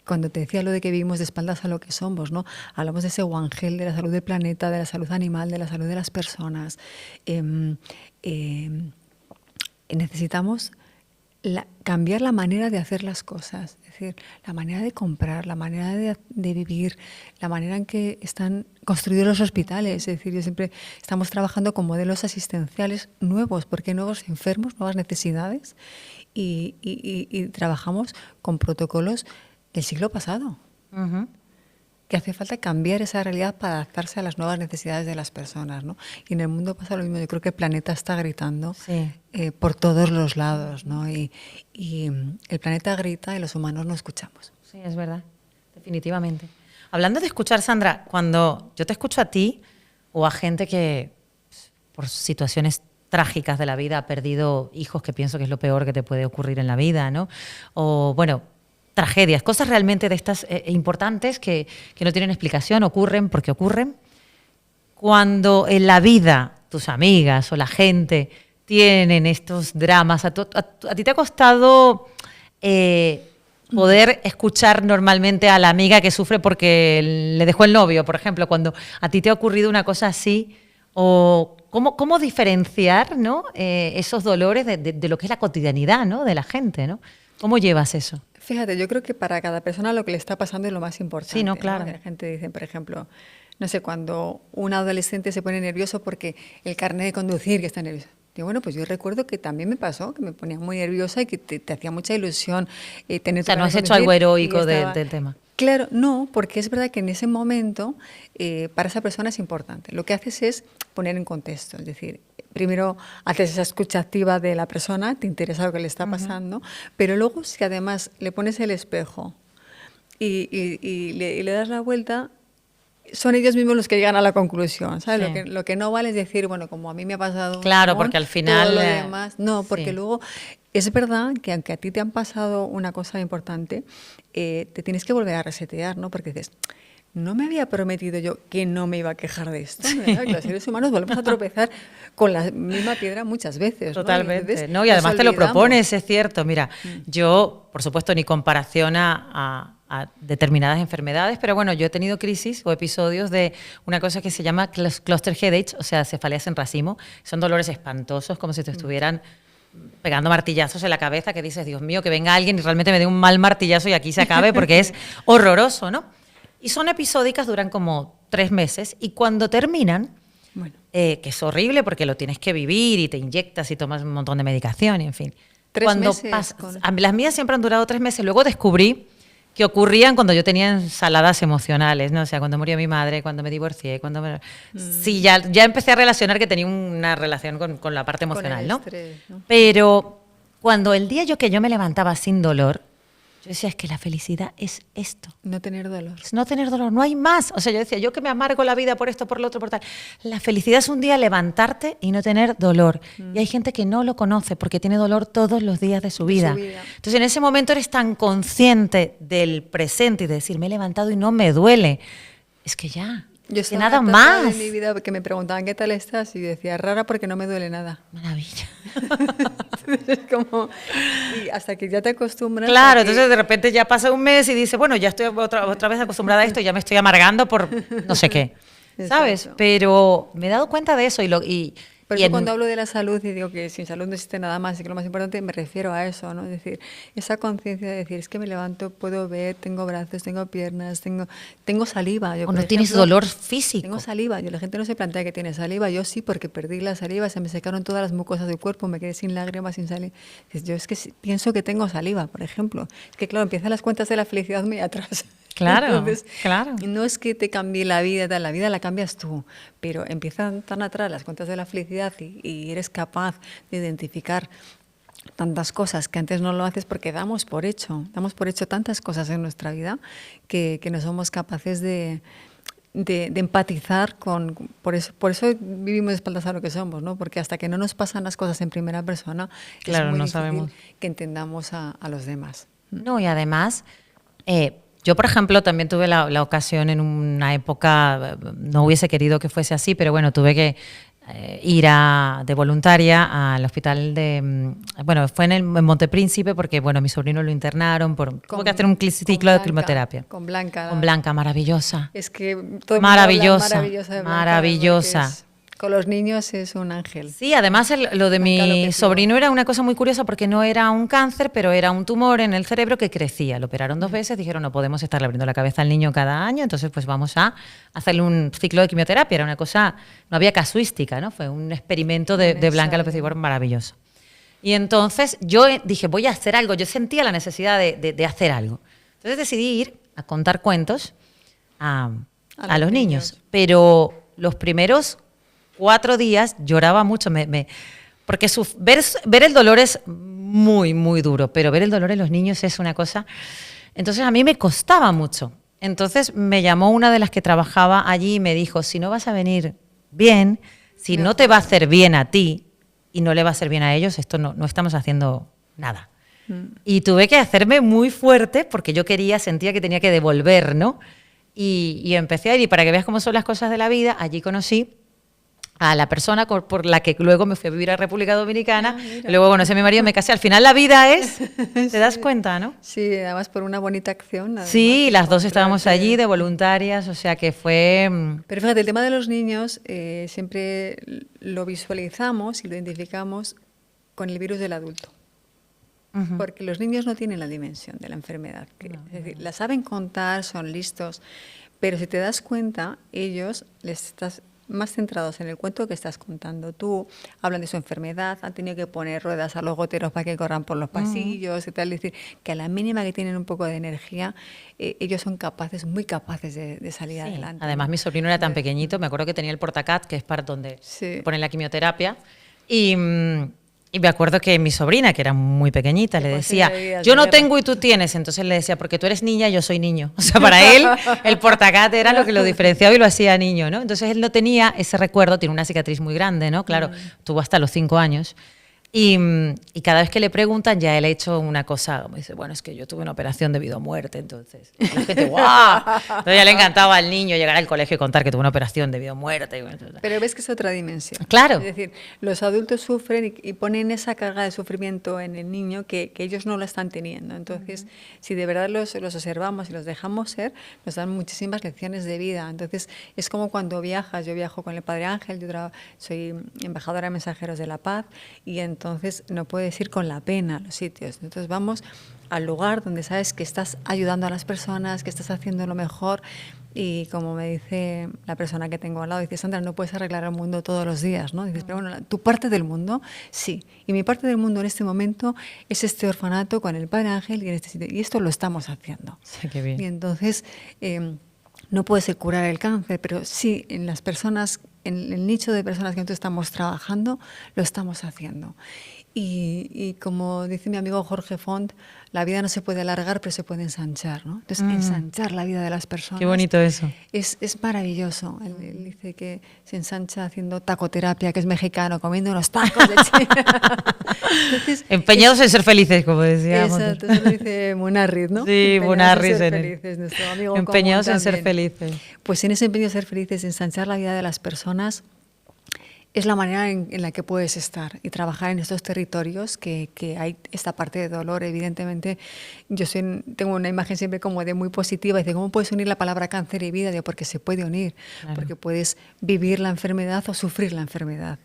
Cuando te decía lo de que vivimos de espaldas a lo que somos, ¿no? Hablamos de ese guangel, de la salud del planeta, de la salud animal, de la salud de las personas. Necesitamos cambiar la manera de hacer las cosas, es decir, la manera de comprar, la manera de vivir, la manera en que están construidos los hospitales. Es decir, yo siempre estamos trabajando con modelos asistenciales nuevos, porque hay nuevos enfermos, nuevas necesidades, y trabajamos con protocolos del siglo pasado, que hace falta cambiar esa realidad para adaptarse a las nuevas necesidades de las personas, ¿no? Y en el mundo pasa lo mismo. Yo creo que el planeta está gritando por todos los lados, ¿no? Y el planeta grita y los humanos no escuchamos. Sí, es verdad, definitivamente. Hablando de escuchar, Sandra, cuando yo te escucho a ti o a gente que por situaciones trágicas de la vida ha perdido hijos, que pienso que es lo peor que te puede ocurrir en la vida, ¿no? O, bueno, tragedias, cosas realmente de estas importantes que no tienen explicación, ocurren porque ocurren. Cuando en la vida tus amigas o la gente tienen estos dramas, a ti te ha costado poder escuchar normalmente a la amiga que sufre porque le dejó el novio, por ejemplo, cuando a ti te ha ocurrido una cosa así, o cómo diferenciar, ¿no? Esos dolores de lo que es la cotidianidad, ¿no? De la gente, ¿no? ¿Cómo llevas eso? Fíjate, yo creo que para cada persona lo que le está pasando es lo más importante. Sí, no, claro. ¿no? La gente dice, por ejemplo, no sé, cuando un adolescente se pone nervioso porque el carnet de conducir, que está nervioso. Digo, bueno, pues yo recuerdo que también me pasó, que me ponía muy nerviosa y que te hacía mucha ilusión tener... O sea, no has hecho algo heroico del tema. Claro, no, porque es verdad que en ese momento para esa persona es importante. Lo que haces es poner en contexto, es decir, primero haces esa escucha activa de la persona, te interesa lo que le está pasando, pero luego si además le pones el espejo y le das la vuelta, son ellos mismos los que llegan a la conclusión, ¿sabes? Sí. Lo que no vale es decir, bueno, como a mí me ha pasado... Claro, porque al final... Todo lo demás, no, porque sí. luego es verdad que aunque a ti te han pasado una cosa importante, te tienes que volver a resetear, ¿no? Porque dices, no me había prometido yo que no me iba a quejar de esto. Sí. Los seres humanos volvemos a tropezar con la misma piedra muchas veces. Totalmente. Entonces, ¿no? Y además te lo propones, es cierto. Mira, yo, por supuesto, ni comparación a determinadas enfermedades, pero bueno, yo he tenido crisis o episodios de una cosa que se llama cluster headache, o sea, cefaleas en racimo. Son dolores espantosos, como si te estuvieran pegando martillazos en la cabeza, que dices, Dios mío, que venga alguien y realmente me dé un mal martillazo y aquí se acabe, porque es horroroso, ¿no? Y son episódicas, duran como 3 meses, y cuando terminan, bueno. Que es horrible porque lo tienes que vivir y te inyectas y tomas un montón de medicación, y en fin. 3 meses. Las mías siempre han durado 3 meses. Luego descubrí que ocurrían cuando yo tenía ensaladas emocionales, ¿no? O sea, cuando murió mi madre, cuando me divorcié, Sí, ya empecé a relacionar que tenía una relación con la parte emocional, con el estrés, ¿no? Pero cuando el día que yo me levantaba sin dolor, yo decía, es que la felicidad es esto. No tener dolor. Es no tener dolor, no hay más. O sea, yo decía, yo que me amargo la vida por esto, por lo otro, por tal. La felicidad es un día levantarte y no tener dolor. Y hay gente que no lo conoce porque tiene dolor todos los días de su vida. Entonces, en ese momento eres tan consciente del presente y de decir, me he levantado y no me duele. Es que ya, yo que nada más. En mi vida que me preguntaban, ¿qué tal estás? Y yo decía, rara porque no me duele nada. Maravilla. Entonces, es como, y hasta que ya te acostumbras. Claro, entonces de repente ya pasa un mes y dices, bueno, ya estoy otra vez acostumbrada a esto y ya me estoy amargando por no sé qué, ¿sabes? Exacto. Pero me he dado cuenta de eso Pero yo cuando hablo de la salud y digo que sin salud no existe nada más y que lo más importante, me refiero a eso, ¿no? Es decir, esa conciencia de decir, es que me levanto, puedo ver, tengo brazos, tengo piernas, tengo saliva. Yo, o no tienes dolor físico. Tengo saliva. La gente no se plantea que tiene saliva. Yo sí, porque perdí la saliva, se me secaron todas las mucosas del cuerpo, me quedé sin lágrimas, sin saliva. Yo es que pienso que tengo saliva, por ejemplo. Es que, claro, empiezan las cuentas de la felicidad muy atrás. Claro, entonces, claro. No es que te cambie la vida la cambias tú, pero empiezan tan atrás las cuentas de la felicidad y eres capaz de identificar tantas cosas que antes no lo haces porque damos por hecho tantas cosas en nuestra vida que no somos capaces de empatizar por eso vivimos de espaldas a lo que somos, ¿no? Porque hasta que no nos pasan las cosas en primera persona, claro, es muy no difícil sabemos que entendamos a los demás. No, y además, yo, por ejemplo, también tuve la ocasión en una época, no hubiese querido que fuese así, pero bueno, tuve que ir de voluntaria al hospital fue en Montepríncipe porque, bueno, mi sobrino lo internaron, tuvo que hacer un ciclo de quimioterapia. Con Blanca. Con Blanca, maravillosa. Es que todo el mundo maravillosa, maravillosa de Blanca, maravillosa. Con los niños es un ángel. Sí, además lo de mi sobrino era una cosa muy curiosa porque no era un cáncer, pero era un tumor en el cerebro que crecía. Lo operaron 2 veces, dijeron no podemos estarle abriendo la cabeza al niño cada año, entonces pues vamos a hacerle un ciclo de quimioterapia. Era una cosa, no había casuística, ¿no? Fue un experimento de Blanca López Ibor maravilloso. Y entonces yo dije, voy a hacer algo. Yo sentía la necesidad de hacer algo. Entonces decidí ir a contar cuentos a los niños. Pero los primeros 4 días lloraba mucho, porque ver el dolor es muy, muy duro, pero ver el dolor en los niños es una cosa... Entonces a mí me costaba mucho Entonces me llamó una de las que trabajaba allí y me dijo, si no vas a venir bien, si no te va a hacer bien a ti y no le va a hacer bien a ellos, esto no estamos haciendo nada. Y tuve que hacerme muy fuerte porque yo sentía que tenía que devolver, ¿no? Y empecé a ir, y para que veas cómo son las cosas de la vida, allí conocí a la persona por la que luego me fui a vivir a República Dominicana, luego conocí a mi marido, me casé. Al final la vida es, ¿te das cuenta, no? Sí, además por una bonita acción. Además, sí, las dos estábamos allí de voluntarias, o sea que fue... Pero fíjate, el tema de los niños siempre lo visualizamos y lo identificamos con el virus del adulto. Porque los niños no tienen la dimensión de la enfermedad. Es decir, la saben contar, son listos, pero si te das cuenta, ellos les estás más centrados en el cuento que estás contando tú, hablan de su enfermedad, han tenido que poner ruedas a los goteros para que corran por los pasillos y tal, es decir, que a la mínima que tienen un poco de energía, ellos son capaces, muy capaces de salir adelante. Además, mi sobrino era tan pequeñito, me acuerdo que tenía el portacat, que es para donde ponen la quimioterapia, y me acuerdo que mi sobrina, que era muy pequeñita, le decía, yo no tengo y tú tienes. Entonces le decía, porque tú eres niña y yo soy niño. O sea, para él el portacat era lo que lo diferenciaba y lo hacía niño, ¿no? Entonces él no tenía ese recuerdo, tiene una cicatriz muy grande, ¿no? Claro, tuvo hasta los 5 años. Y cada vez que le preguntan, ya él ha hecho una cosa, como dice, bueno, es que yo tuve una operación de vida o muerte, entonces. Y la gente, ¡guau! Entonces ya le encantaba al niño llegar al colegio y contar que tuvo una operación de vida o muerte. Pero ves que es otra dimensión. Claro. Es decir, los adultos sufren y ponen esa carga de sufrimiento en el niño que ellos no lo están teniendo. Entonces, si de verdad los observamos y los dejamos ser, nos dan muchísimas lecciones de vida. Entonces, es como cuando viajas. Yo viajo con el Padre Ángel, yo soy embajadora de Mensajeros de la Paz, y entonces no puedes ir con la pena a los sitios. Entonces vamos al lugar donde sabes que estás ayudando a las personas, que estás haciendo lo mejor, y como me dice la persona que tengo al lado, dice, Sandra, no puedes arreglar el mundo todos los días, ¿no? Dices, pero bueno, tu parte del mundo, sí. Y mi parte del mundo en este momento es este orfanato con el Padre Ángel y en este sitio. Y esto lo estamos haciendo. Sí, qué bien. Y entonces no puede ser curar el cáncer, pero sí en las personas, en el nicho de personas que nosotros estamos trabajando, lo estamos haciendo. Y como dice mi amigo Jorge Font, la vida no se puede alargar, pero se puede ensanchar, ¿no? Entonces, ensanchar la vida de las personas. Qué bonito eso. Es maravilloso. Él dice que se ensancha haciendo tacoterapia, que es mexicano, comiendo unos tacos de chile. Entonces, empeñados en ser felices, como decíamos. Exacto, eso lo dice Munarriz, ¿no? Sí, Munarriz. Nuestro amigo empeñados en ser felices. Pues en ese empeño de ser felices, ensanchar la vida de las personas, es la manera en la que puedes estar y trabajar en estos territorios que hay esta parte de dolor. Evidentemente, yo tengo una imagen siempre como de muy positiva. Dice, ¿cómo puedes unir la palabra cáncer y vida? Digo, porque se puede unir, claro. Porque puedes vivir la enfermedad o sufrir la enfermedad.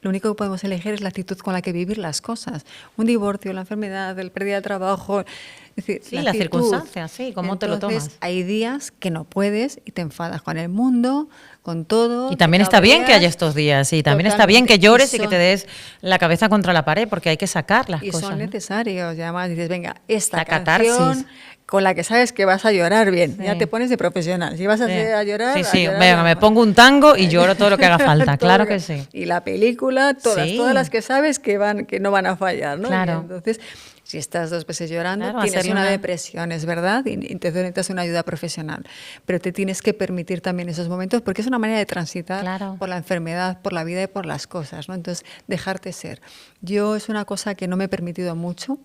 Lo único que podemos elegir es la actitud con la que vivir las cosas. Un divorcio, la enfermedad, el pérdida del trabajo. Es decir, sí, las circunstancias, sí, cómo te lo tomas. Hay días que no puedes y te enfadas con el mundo, con todo. Y también está bien que haya estos días, y también está bien que llores y que te des la cabeza contra la pared, porque hay que sacar las cosas. Y son necesarios. Y además dices, venga, esta la canción catarsis con la que sabes que vas a llorar bien. Sí. Ya te pones de profesional. Si vas a llorar... Sí, llorar, venga, me pongo un tango y lloro todo lo que haga falta. Claro que sí. Y la película, todas las que sabes que no van a fallar, ¿no? Claro. Y entonces, si estás 2 veces llorando, claro, tienes una depresión, es verdad, y entonces necesitas una ayuda profesional. Pero te tienes que permitir también esos momentos, porque es una manera de transitar por la enfermedad, por la vida y por las cosas, ¿no? Entonces, dejarte ser. Yo es una cosa que no me he permitido mucho.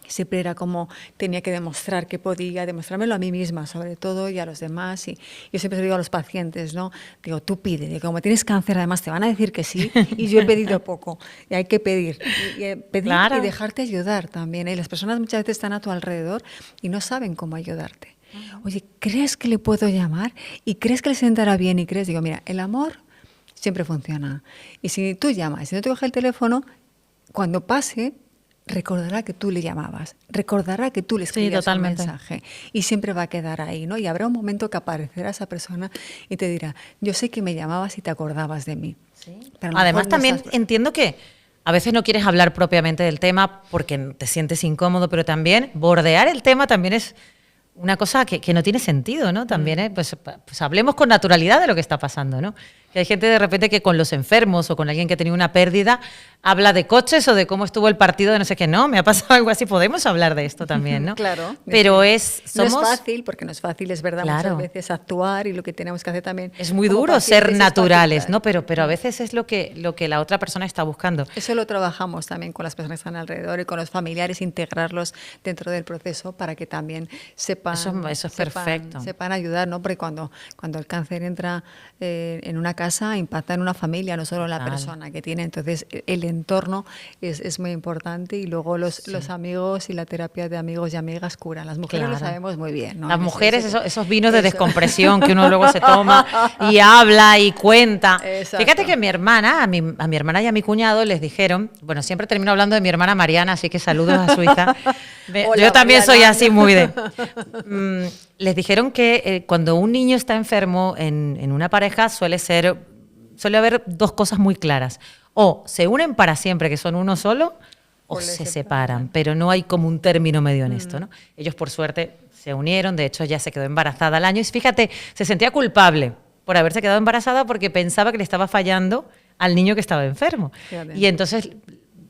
Siempre era como tenía que demostrar que podía, demostrármelo a mí misma sobre todo y a los demás. Y yo siempre digo a los pacientes, ¿no? Digo, tú pide, digo, como tienes cáncer además te van a decir que sí y yo he pedido poco y hay que pedir. Y pedir y dejarte ayudar también. Y las personas muchas veces están a tu alrededor y no saben cómo ayudarte. Oye, ¿crees que le puedo llamar? ¿Y crees que le sentará bien? Y crees, digo, mira, el amor siempre funciona. Y si tú llamas y si no te coge el teléfono, cuando pase... recordará que tú le llamabas, recordará que tú le escribías un mensaje y siempre va a quedar ahí, ¿no? Y habrá un momento que aparecerá esa persona y te dirá, yo sé que me llamabas y te acordabas de mí. Sí. Pero además también entiendo que a veces no quieres hablar propiamente del tema porque te sientes incómodo, pero también bordear el tema también es una cosa que no tiene sentido, ¿no? También, pues hablemos con naturalidad de lo que está pasando, ¿no? Que hay gente de repente que con los enfermos o con alguien que ha tenido una pérdida habla de coches o de cómo estuvo el partido de no sé qué. No, me ha pasado algo así. Podemos hablar de esto también, ¿no? Claro. Pero No es fácil, porque no es fácil, es verdad, Claro. muchas veces actuar y lo que tenemos que hacer también. Es muy como duro ser pacientes, es naturales, paciencia. ¿no? Pero a veces es lo que la otra persona está buscando. Eso lo trabajamos también con las personas que están alrededor y con los familiares, integrarlos dentro del proceso para que también sepan, Eso es perfecto. sepan ayudar, ¿no? Porque cuando el cáncer entra en una casa, impacta en una familia, no solo en la Total. persona que tiene. Entonces, el entorno es muy importante y luego los amigos y la terapia de amigos y amigas curan. Las mujeres lo Claro. sabemos muy bien, ¿no? Las mujeres, Eso- esos vinos de eso. descompresión que uno luego se toma y habla y cuenta. Exacto. Fíjate que mi hermana, a mi hermana y a mi cuñado les dijeron, bueno, siempre termino hablando de mi hermana Mariana, así que saludos a Suiza. Hola, Yo también soy Mariana. así muy de... les dijeron que cuando un niño está enfermo en una pareja suele haber dos cosas muy claras. O se unen para siempre, que son uno solo, o O le se separan. separan, pero no hay como un término medio en esto, ¿no? Ellos, por suerte, se unieron, de hecho, ella se quedó embarazada al año y fíjate, se sentía culpable por haberse quedado embarazada porque pensaba que le estaba fallando al niño que estaba enfermo. Fíjate. Y entonces,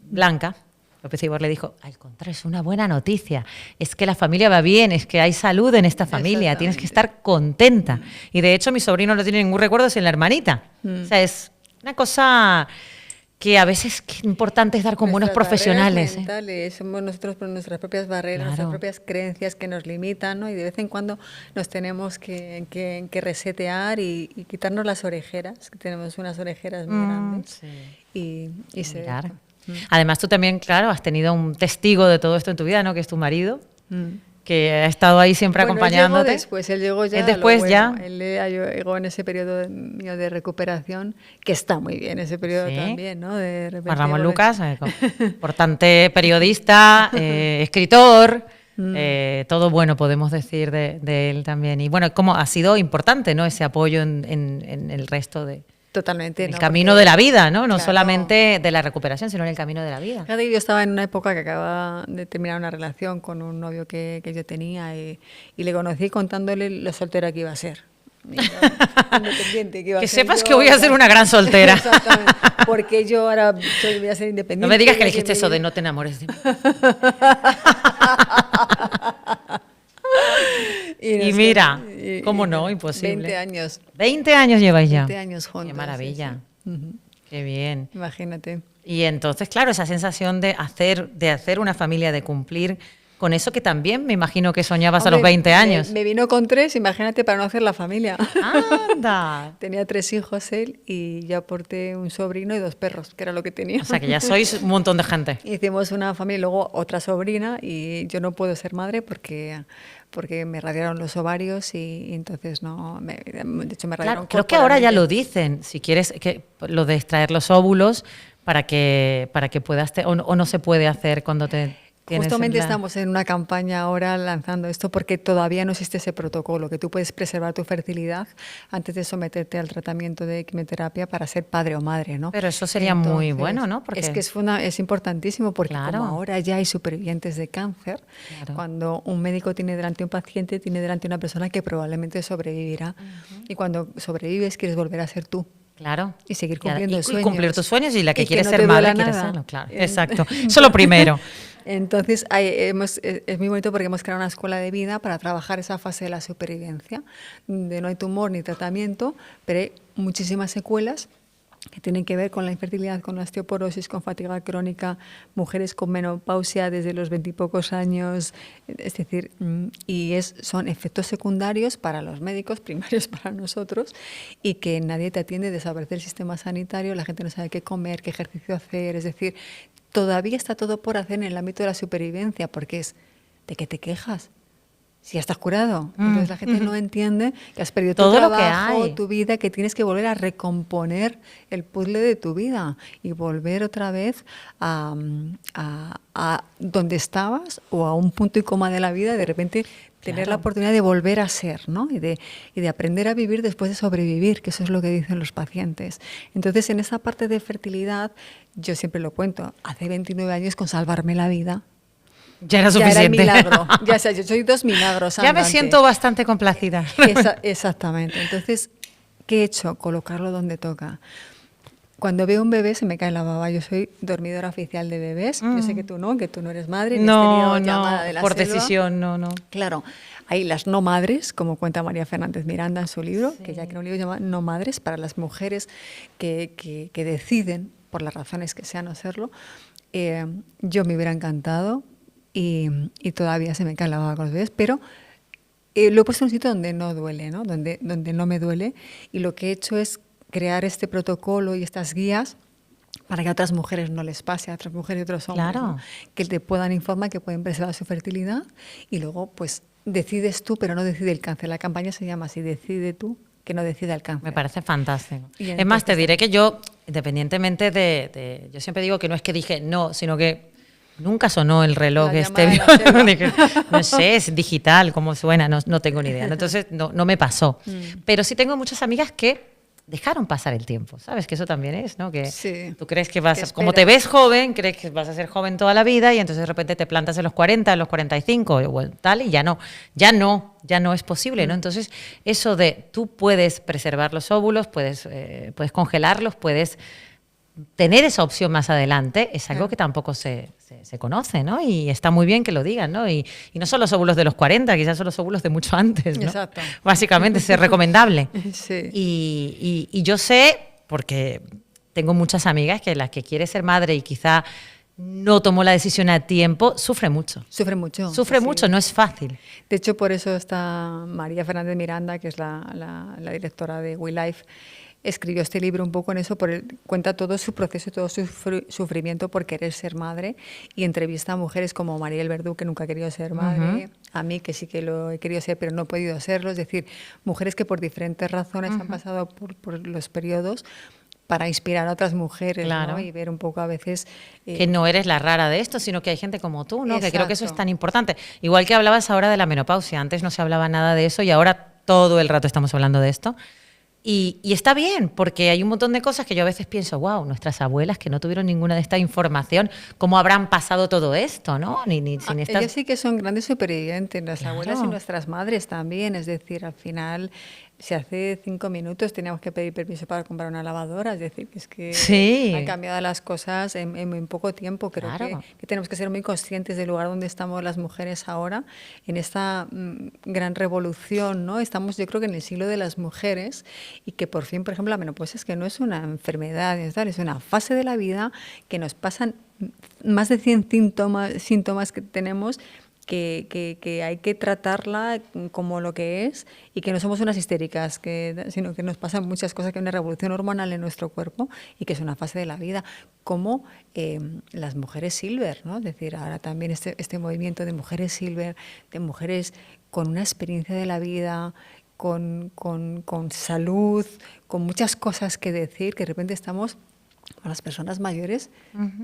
Blanca, López Ibor, le dijo, al contrario, es una buena noticia, es que la familia va bien, es que hay salud en esta familia, tienes que estar contenta. Y de hecho, mi sobrino no tiene ningún recuerdo sin la hermanita. O sea, es una cosa que a veces qué importante es dar con buenos Nuestras profesionales. barreras mentales, somos nosotros por nuestras propias barreras, Claro. nuestras propias creencias que nos limitan, ¿no? Y de vez en cuando nos tenemos que resetear y quitarnos las orejeras, que tenemos unas orejeras muy grandes. Sí. Y ser- Mirar. Además, tú también, claro, has tenido un testigo de todo esto en tu vida, ¿no? Que es tu marido, que ha estado ahí siempre Bueno, acompañándote. él llegó ya. ¿Es a lo después bueno. ya? Él llegó en ese periodo mío de recuperación, que está muy bien ese periodo Sí. también, ¿no? De repente, Juan Ramón bueno, Lucas, importante periodista, escritor, todo bueno podemos decir de él también. Y bueno, como ha sido importante, ¿no? Ese apoyo en el resto de totalmente. el ¿no? camino Porque, de la vida, ¿no? No claro, solamente de la recuperación, sino en el camino de la vida. fíjate que yo estaba en una época que acababa de terminar una relación con un novio que yo tenía y le conocí contándole lo soltera que iba a ser. Y lo independiente que iba a Que ser sepas yo, que voy a ser una gran soltera. Exactamente. Porque yo ahora voy a ser independiente. No me digas que le voy a dijiste eso de vivir- no te enamores de mí. Y nos mira, quedamos- ¿cómo no? Imposible. 20 años. 20 años lleváis ya. 20 años juntos. Qué sí, maravilla. sí. Ujú. Qué bien. Imagínate. Y entonces, claro, esa sensación de hacer una familia, de cumplir con eso que también me imagino que soñabas a los Hombre, 20 años. Me vino con 3, imagínate, para no hacer la familia. Anda. Tenía 3 hijos él y yo aporté un sobrino y 2 perros, que era lo que tenía. O sea que ya sois un montón de gente. Hicimos una familia y luego otra sobrina y yo no puedo ser madre porque me radiaron los ovarios y entonces no, de hecho me radiaron Claro, creo que ahora ya lo corporalmente. dicen, si quieres, que lo de extraer los óvulos para que puedas, o no se puede hacer cuando te tienes Justamente la- estamos en una campaña ahora lanzando esto porque todavía no existe ese protocolo, que tú puedes preservar tu fertilidad antes de someterte al tratamiento de quimioterapia para ser padre o madre, ¿no? Pero eso sería muy bueno, ¿no? Porque- Es que es importantísimo porque Claro. como ahora ya hay supervivientes de cáncer, Claro. cuando un médico tiene delante un paciente, tiene delante una persona que probablemente sobrevivirá. Y cuando sobrevives quieres volver a ser tú. Claro. Y seguir Y cumpliendo y cumplir sueños. tus sueños y la que Y que quiere no ser te madre duela quiere nada. serlo, claro. Exacto. Eso es lo primero. Entonces, es muy bonito porque hemos creado una escuela de vida para trabajar esa fase de la supervivencia, de no hay tumor ni tratamiento, pero hay muchísimas secuelas que tienen que ver con la infertilidad, con la osteoporosis, con fatiga crónica, mujeres con menopausia desde los 20 y pocos años, es decir, son efectos secundarios para los médicos, primarios para nosotros, y que nadie te atiende, desaparece el sistema sanitario, la gente no sabe qué comer, qué ejercicio hacer, es decir, todavía está todo por hacer en el ámbito de la supervivencia, porque es, ¿de qué te quejas? Si ya estás curado. Entonces la gente no entiende que has perdido Todo tu lo que trabajo, hay. tu vida, que tienes que volver a recomponer el puzzle de tu vida y volver otra vez a donde estabas o a un punto y coma de la vida y de repente tener Claro. la oportunidad de volver a ser, ¿no? Y de aprender a vivir después de sobrevivir, que eso es lo que dicen los pacientes. Entonces, en esa parte de fertilidad, yo siempre lo cuento, hace 29 años con salvarme la vida, Ya era ya era el suficiente. milagro. Ya sé, yo soy 2 milagros. Ya me andantes. siento bastante complacida. Exactamente. Entonces, ¿qué he hecho? Colocarlo donde toca. Cuando veo un bebé se me cae la baba. Yo soy dormidora oficial de bebés. Yo sé que tú no eres madre. Ni has tenido llamada de la por selva. decisión, no. Claro, hay las no madres, como cuenta María Fernández Miranda en su libro, Sí. que ya creó un libro llamado No madres, para las mujeres que deciden, por las razones que sean, no serlo. Yo me hubiera encantado y todavía se me cae la baba con los bebés, pero lo he puesto en un sitio donde no duele, ¿no? Donde no me duele, y lo que he hecho es crear este protocolo y estas guías para que a otras mujeres no les pase, a otras mujeres y otros hombres, Claro. ¿no? Que te puedan informar, que pueden preservar su fertilidad, y luego pues decides tú, pero no decide el cáncer. La campaña se llama así, decide tú, que no decida el cáncer. Me parece fantástico. Y Es más, te entonces- diré que yo, independientemente yo siempre digo que no es que dije no, sino que nunca sonó el reloj La este. llamada de la selva. Dije, no sé, es digital, cómo suena, no tengo ni idea. ¿No? Entonces, no me pasó. Pero sí tengo muchas amigas que dejaron pasar el tiempo, ¿sabes? Que eso también es, ¿no? Que Sí. tú crees que vas Que a, como te esperas. ves joven, crees que vas a ser joven toda la vida y entonces de repente te plantas en los 40, en los 45 o tal y ya no es posible, ¿no? Entonces, eso de tú puedes preservar los óvulos, puedes congelarlos, puedes tener esa opción más adelante, es algo Claro. que tampoco se conoce, ¿no? Y está muy bien que lo digan, ¿no? Y no son los óvulos de los 40, quizás son los óvulos de mucho antes, ¿no? Exacto. Básicamente, es recomendable. Sí. Y yo sé, porque tengo muchas amigas que la que quiere ser madre y quizá no tomó la decisión a tiempo, sufre mucho. Sufre mucho. Sufre sí. mucho, no es fácil. De hecho, por eso está María Fernández Miranda, que es la directora de We Life, escribió este libro un poco en eso, cuenta todo su proceso y todo su sufrimiento por querer ser madre, y entrevista a mujeres como Mariel Verdú, que nunca ha querido ser madre, a mí, que sí que lo he querido ser, pero no he podido serlo. Es decir, mujeres que por diferentes razones han pasado por los periodos para inspirar a otras mujeres, Claro. ¿no? Y ver un poco a veces... Que no eres la rara de esto, sino que hay gente como tú, ¿no? Que creo que eso es Exacto. tan importante. Igual que hablabas ahora de la menopausia, antes no se hablaba nada de eso y ahora todo el rato estamos hablando de esto. Y está bien, porque hay un montón de cosas que yo a veces pienso, wow, nuestras abuelas que no tuvieron ninguna de esta información, ¿cómo habrán pasado todo esto, no? Ni sin estas... Ellas sí que son grandes supervivientes, las Claro. abuelas y nuestras madres también. Es decir, al final, si hace 5 minutos teníamos que pedir permiso para comprar una lavadora, es decir, que es que Sí. han cambiado las cosas en muy poco tiempo. Creo Claro. que tenemos que ser muy conscientes del lugar donde estamos las mujeres ahora, en esta gran revolución, ¿no? Estamos, yo creo que en el siglo de las mujeres, y que por fin, por ejemplo, la menopausia es que no es una enfermedad, es una fase de la vida que nos pasan más de 100 síntomas que tenemos, que hay que tratarla como lo que es, y que no somos unas histéricas, sino que nos pasan muchas cosas, que hay una revolución hormonal en nuestro cuerpo y que es una fase de la vida, como las mujeres silver, ¿no? Es decir, ahora también este movimiento de mujeres silver, de mujeres con una experiencia de la vida, con salud, con muchas cosas que decir, que de repente estamos a las personas mayores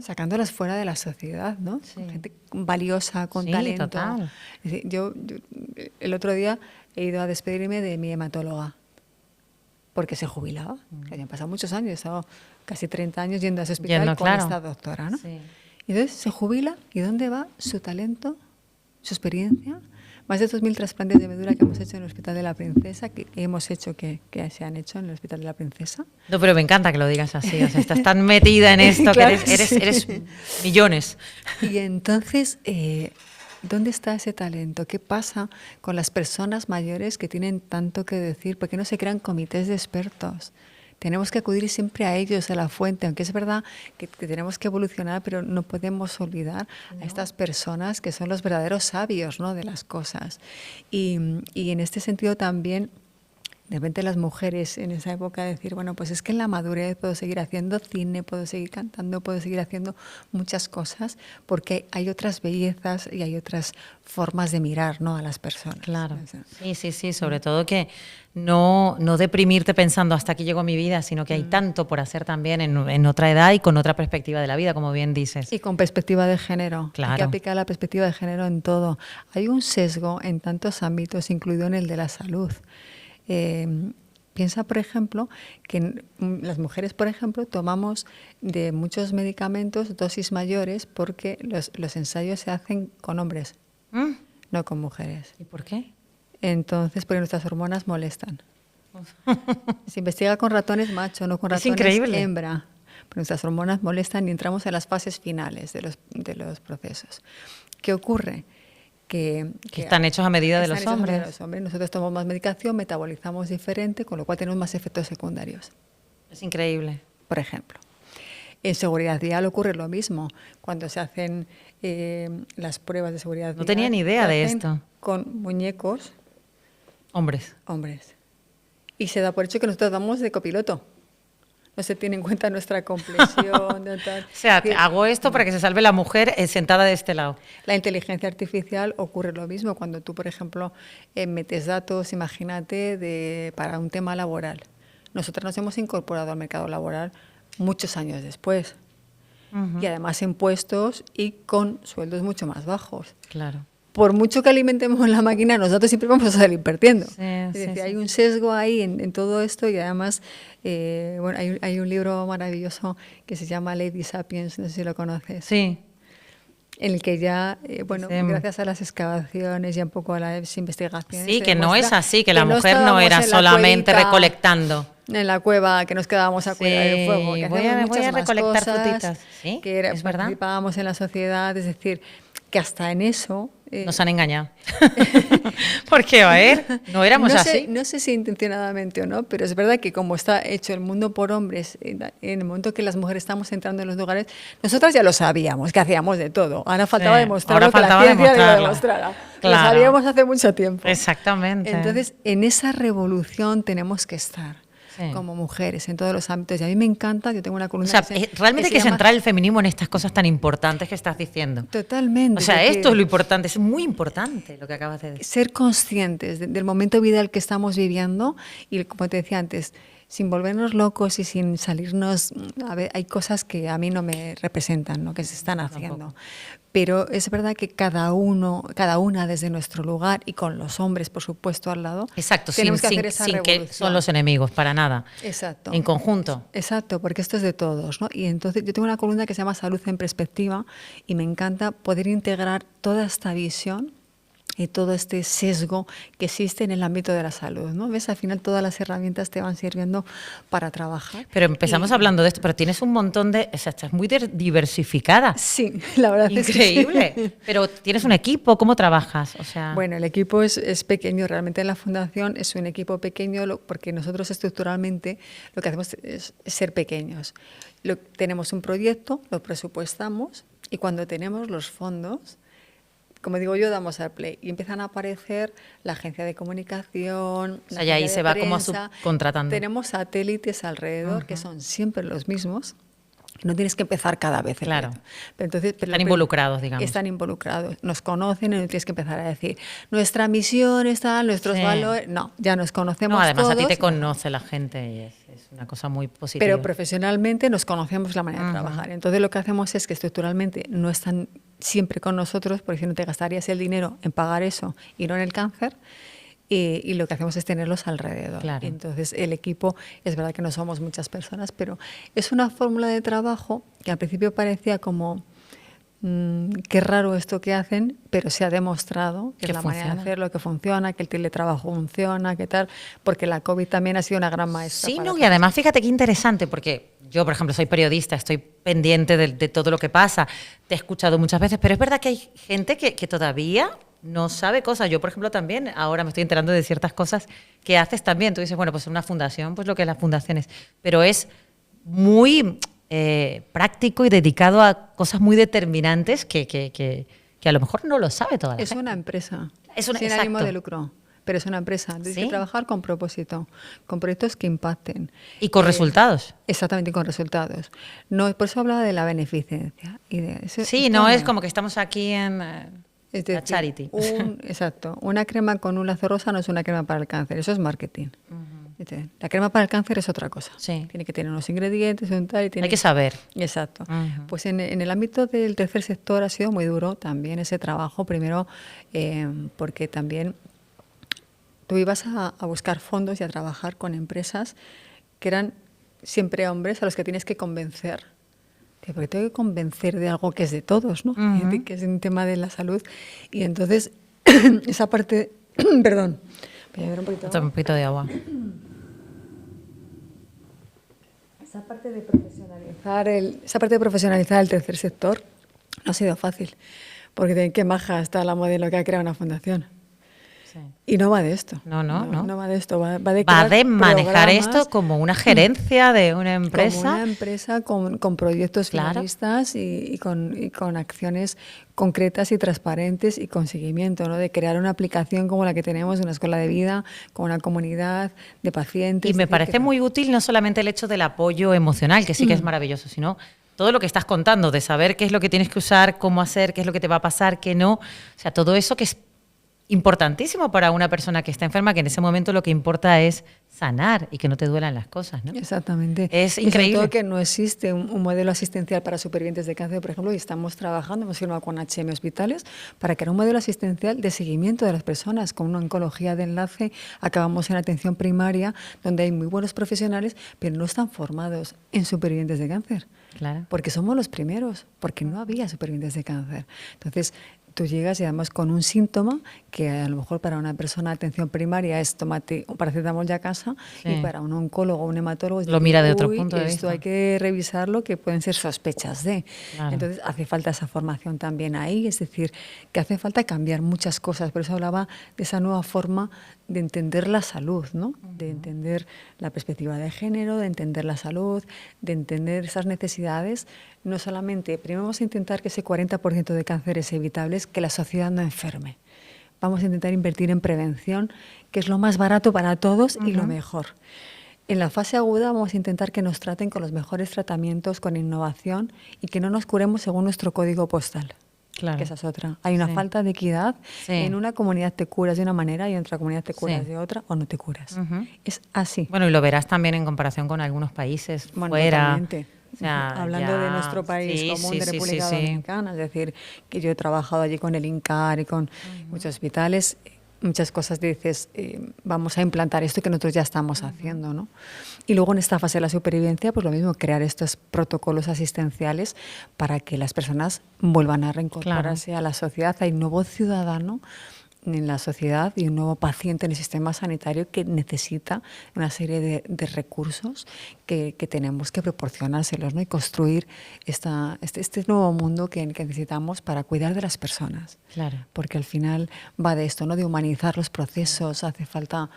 sacándolas fuera de la sociedad, ¿no? Sí. Gente valiosa, con Sí, talento. total. Es decir, yo el otro día he ido a despedirme de mi hematóloga porque se jubilaba. Que habían pasado muchos años, he estado casi 30 años yendo a ese hospital Yendo, con claro. esta doctora, ¿no? Sí. Y entonces se jubila, ¿y dónde va su talento, su experiencia? Más de 2.000 trasplantes de médula que hemos hecho en el Hospital de la Princesa, que se han hecho en el Hospital de la Princesa. No, pero me encanta que lo digas así, o sea, estás tan metida en esto Claro, que eres millones. Y entonces, ¿dónde está ese talento? ¿Qué pasa con las personas mayores que tienen tanto que decir? ¿Por qué no se crean comités de expertos? Tenemos que acudir siempre a ellos, a la fuente, aunque es verdad que tenemos que evolucionar, pero no podemos olvidar a estas personas que son los verdaderos sabios, ¿no?, de las cosas. Y en este sentido también, de repente las mujeres en esa época decir, bueno, pues es que en la madurez puedo seguir haciendo cine, puedo seguir cantando, puedo seguir haciendo muchas cosas, porque hay otras bellezas y hay otras formas de mirar, ¿no?, a las personas. Claro. O sea, Sí, sobre todo que no deprimirte pensando hasta aquí llegó mi vida, sino que hay tanto por hacer también en otra edad y con otra perspectiva de la vida, como bien dices. y con perspectiva de género. Claro. Hay que aplicar la perspectiva de género en todo. Hay un sesgo en tantos ámbitos, incluido en el de la salud. Piensa, por ejemplo, que las mujeres, por ejemplo, tomamos de muchos medicamentos dosis mayores porque los ensayos se hacen con hombres, ¿Mm? no con mujeres. ¿Y por qué? Entonces, porque nuestras hormonas molestan. Se investiga con ratones macho, no con Es ratones increíble. hembra. pero nuestras hormonas molestan y entramos en las fases finales de los procesos. ¿Qué ocurre? Que están hechos a medida de los hombres. Nosotros tomamos más medicación, metabolizamos diferente, con lo cual tenemos más efectos secundarios. Es increíble. Por ejemplo, en seguridad vial ocurre lo mismo. Cuando se hacen las pruebas de seguridad vial. No tenía ni idea de esto. Con muñecos. Hombres. Y se da por hecho que nosotros vamos de copiloto. No se tiene en cuenta nuestra complexión. Tal. O sea, hago esto para que se salve la mujer sentada de este lado. La inteligencia artificial ocurre lo mismo. Cuando tú, por ejemplo, metes datos, imagínate, para un tema laboral. Nosotras nos hemos incorporado al mercado laboral muchos años después. Y además en puestos y con sueldos mucho más bajos. Claro. Por mucho que alimentemos la máquina, nosotros siempre vamos a salir perdiendo. Es decir, hay un sesgo ahí en todo esto y además hay un libro maravilloso que se llama Lady Sapiens, no sé si lo conoces. Sí. En el que ya, gracias a las excavaciones y un poco a las investigaciones... Sí, que no es así, que la mujer no era solamente recolectando. En la cueva, que nos quedábamos a cuidar el fuego. Que voy a recolectar frutitas. ¿Sí? Que ¿Es verdad? Participábamos en la sociedad, es decir, que hasta en eso... Nos han engañado. Porque, a ver, no éramos así. No sé si intencionadamente o no, pero es verdad que como está hecho el mundo por hombres, en el momento que las mujeres estamos entrando en los lugares, nosotras ya lo sabíamos, que hacíamos de todo. Ahora faltaba demostrarlo, que la ciencia lo demostrara. Claro. Lo sabíamos hace mucho tiempo. Exactamente. Entonces, en esa revolución tenemos que estar. Como mujeres en todos los ámbitos, y a mí me encanta. Yo tengo una columna. O sea, realmente hay que centrar el feminismo en estas cosas tan importantes que estás diciendo. Totalmente. O sea, esto es lo importante, es muy importante lo que acabas de decir. Ser conscientes del momento vital que estamos viviendo y, como te decía antes, sin volvernos locos y sin salirnos. A ver, hay cosas que a mí no me representan, ¿no?, que se están haciendo. Tampoco. Pero es verdad que cada una desde nuestro lugar y con los hombres, por supuesto, al lado. Exacto, sin que son los enemigos, para nada. Exacto. En conjunto. Exacto, porque esto es de todos, ¿no? Y entonces yo tengo una columna que se llama Salud en Perspectiva y me encanta poder integrar toda esta visión y todo este sesgo que existe en el ámbito de la salud, ¿no? ¿Ves? Al final todas las herramientas te van sirviendo para trabajar. Pero empezamos hablando de esto, pero tienes un montón de... O sea, estás muy diversificada. Sí, la verdad es que sí. Increíble. Pero tienes un equipo, ¿cómo trabajas? O sea... Bueno, el equipo es pequeño, realmente en la fundación es un equipo pequeño porque nosotros estructuralmente lo que hacemos es ser pequeños. Tenemos un proyecto, lo presupuestamos y cuando tenemos los fondos, como digo yo, damos al play y empiezan a aparecer la agencia de comunicación, o sea, y ahí se va como subcontratando. Tenemos satélites alrededor que son siempre los mismos. No tienes que empezar cada vez. Claro. Pero entonces, están involucrados, digamos. Están involucrados. Nos conocen y no tienes que empezar a decir nuestra misión está, nuestros valores. No, ya nos conocemos todos. Además, a ti te conoce la gente y es una cosa muy positiva. Pero profesionalmente nos conocemos la manera de trabajar. Entonces, lo que hacemos es que estructuralmente no están siempre con nosotros, porque si no te gastarías el dinero en pagar eso y no en el cáncer. Y lo que hacemos es tenerlos alrededor. Claro. Entonces, el equipo, es verdad que no somos muchas personas, pero es una fórmula de trabajo que al principio parecía como, qué raro esto que hacen, pero se ha demostrado que es la manera de hacerlo, que funciona, que el teletrabajo funciona, que tal, porque la COVID también ha sido una gran maestra. Sí, no, y además, fíjate qué interesante, porque yo, por ejemplo, soy periodista, estoy pendiente de todo lo que pasa, te he escuchado muchas veces, pero es verdad que hay gente que todavía no sabe cosas. Yo, por ejemplo, también ahora me estoy enterando de ciertas cosas que haces también. Tú dices, bueno, pues una fundación, pues lo que es las fundaciones, pero es muy práctico y dedicado a cosas muy determinantes que a lo mejor no lo sabe toda la gente. Es una empresa, sin exacto. ánimo de lucro, pero es una empresa. Tienes que trabajar con propósito, con proyectos que impacten. Y con resultados. Exactamente, con resultados. No, por eso hablaba de la beneficencia. Sí, no es como que estamos aquí en... Es decir, la charity. Exacto. Una crema con un lazo rosa no es una crema para el cáncer, eso es marketing. La crema para el cáncer es otra cosa. Sí. Tiene que tener unos ingredientes, un tal. Hay que saber. Exacto. Pues en el ámbito del tercer sector ha sido muy duro también ese trabajo. Primero, porque también tú ibas a buscar fondos y a trabajar con empresas que eran siempre hombres a los que tienes que convencer. Porque tengo que convencer de algo que es de todos, ¿no? Que es un tema de la salud. Y entonces, esa parte... Perdón. Voy a beber un poquito de agua. Un poquito de agua. Esa parte de profesionalizar el tercer sector no ha sido fácil, porque qué maja está la modelo que ha creado una fundación. Sí. Y no va de esto. No va de esto. Va de manejar esto como una gerencia de una empresa. Como una empresa con proyectos finalistas y con acciones concretas y transparentes y con seguimiento, ¿no? De crear una aplicación como la que tenemos en una escuela de vida, con una comunidad de pacientes. Y me parece muy útil no solamente el hecho del apoyo emocional, que sí que es maravilloso, sino todo lo que estás contando, de saber qué es lo que tienes que usar, cómo hacer, qué es lo que te va a pasar, qué no. O sea, todo eso que es importantísimo para una persona que está enferma, que en ese momento lo que importa es sanar y que no te duelan las cosas, ¿no? Exactamente. Es increíble. Y sobre todo que no existe un modelo asistencial para supervivientes de cáncer, por ejemplo, y estamos trabajando, hemos firmado con HM Hospitales para crear un modelo asistencial de seguimiento de las personas con una oncología de enlace. Acabamos en atención primaria, donde hay muy buenos profesionales, pero no están formados en supervivientes de cáncer. Claro. Porque somos los primeros, porque no había supervivientes de cáncer. Entonces, tú llegas y además con un síntoma que a lo mejor para una persona de atención primaria es tómate un paracetamol ya a casa, y para un oncólogo o un hematólogo lo mira de otro punto de vista. Esto hay que revisarlo, que pueden ser sospechas de. Claro. Entonces hace falta esa formación también ahí, es decir, que hace falta cambiar muchas cosas. Por eso hablaba de esa nueva forma de entender la salud, ¿no? De entender la perspectiva de género, de entender la salud, de entender esas necesidades. No solamente, primero vamos a intentar que ese 40% de cánceres evitables, que la sociedad no enferme. Vamos a intentar invertir en prevención, que es lo más barato para todos y lo mejor. En la fase aguda vamos a intentar que nos traten con los mejores tratamientos, con innovación, y que no nos curemos según nuestro código postal. Claro. Que esa es otra. Hay una falta de equidad. Sí. En una comunidad te curas de una manera y en otra comunidad te curas de otra, o no te curas. Es así. Bueno, y lo verás también en comparación con algunos países fuera. Totalmente. O sea, hablando de nuestro país común, de República Dominicana, es decir, que yo he trabajado allí con el INCAR y con muchos hospitales, muchas cosas dices, vamos a implantar esto que nosotros ya estamos haciendo, ¿no? Y luego en esta fase de la supervivencia, pues lo mismo, crear estos protocolos asistenciales para que las personas vuelvan a reincorporarse a la sociedad. Hay un nuevo ciudadano en la sociedad y un nuevo paciente en el sistema sanitario que necesita una serie de recursos que tenemos que proporcionárselos, ¿no? Y construir este nuevo mundo que necesitamos para cuidar de las personas. Claro. Porque al final va de esto, ¿no? De humanizar los procesos. Hace falta...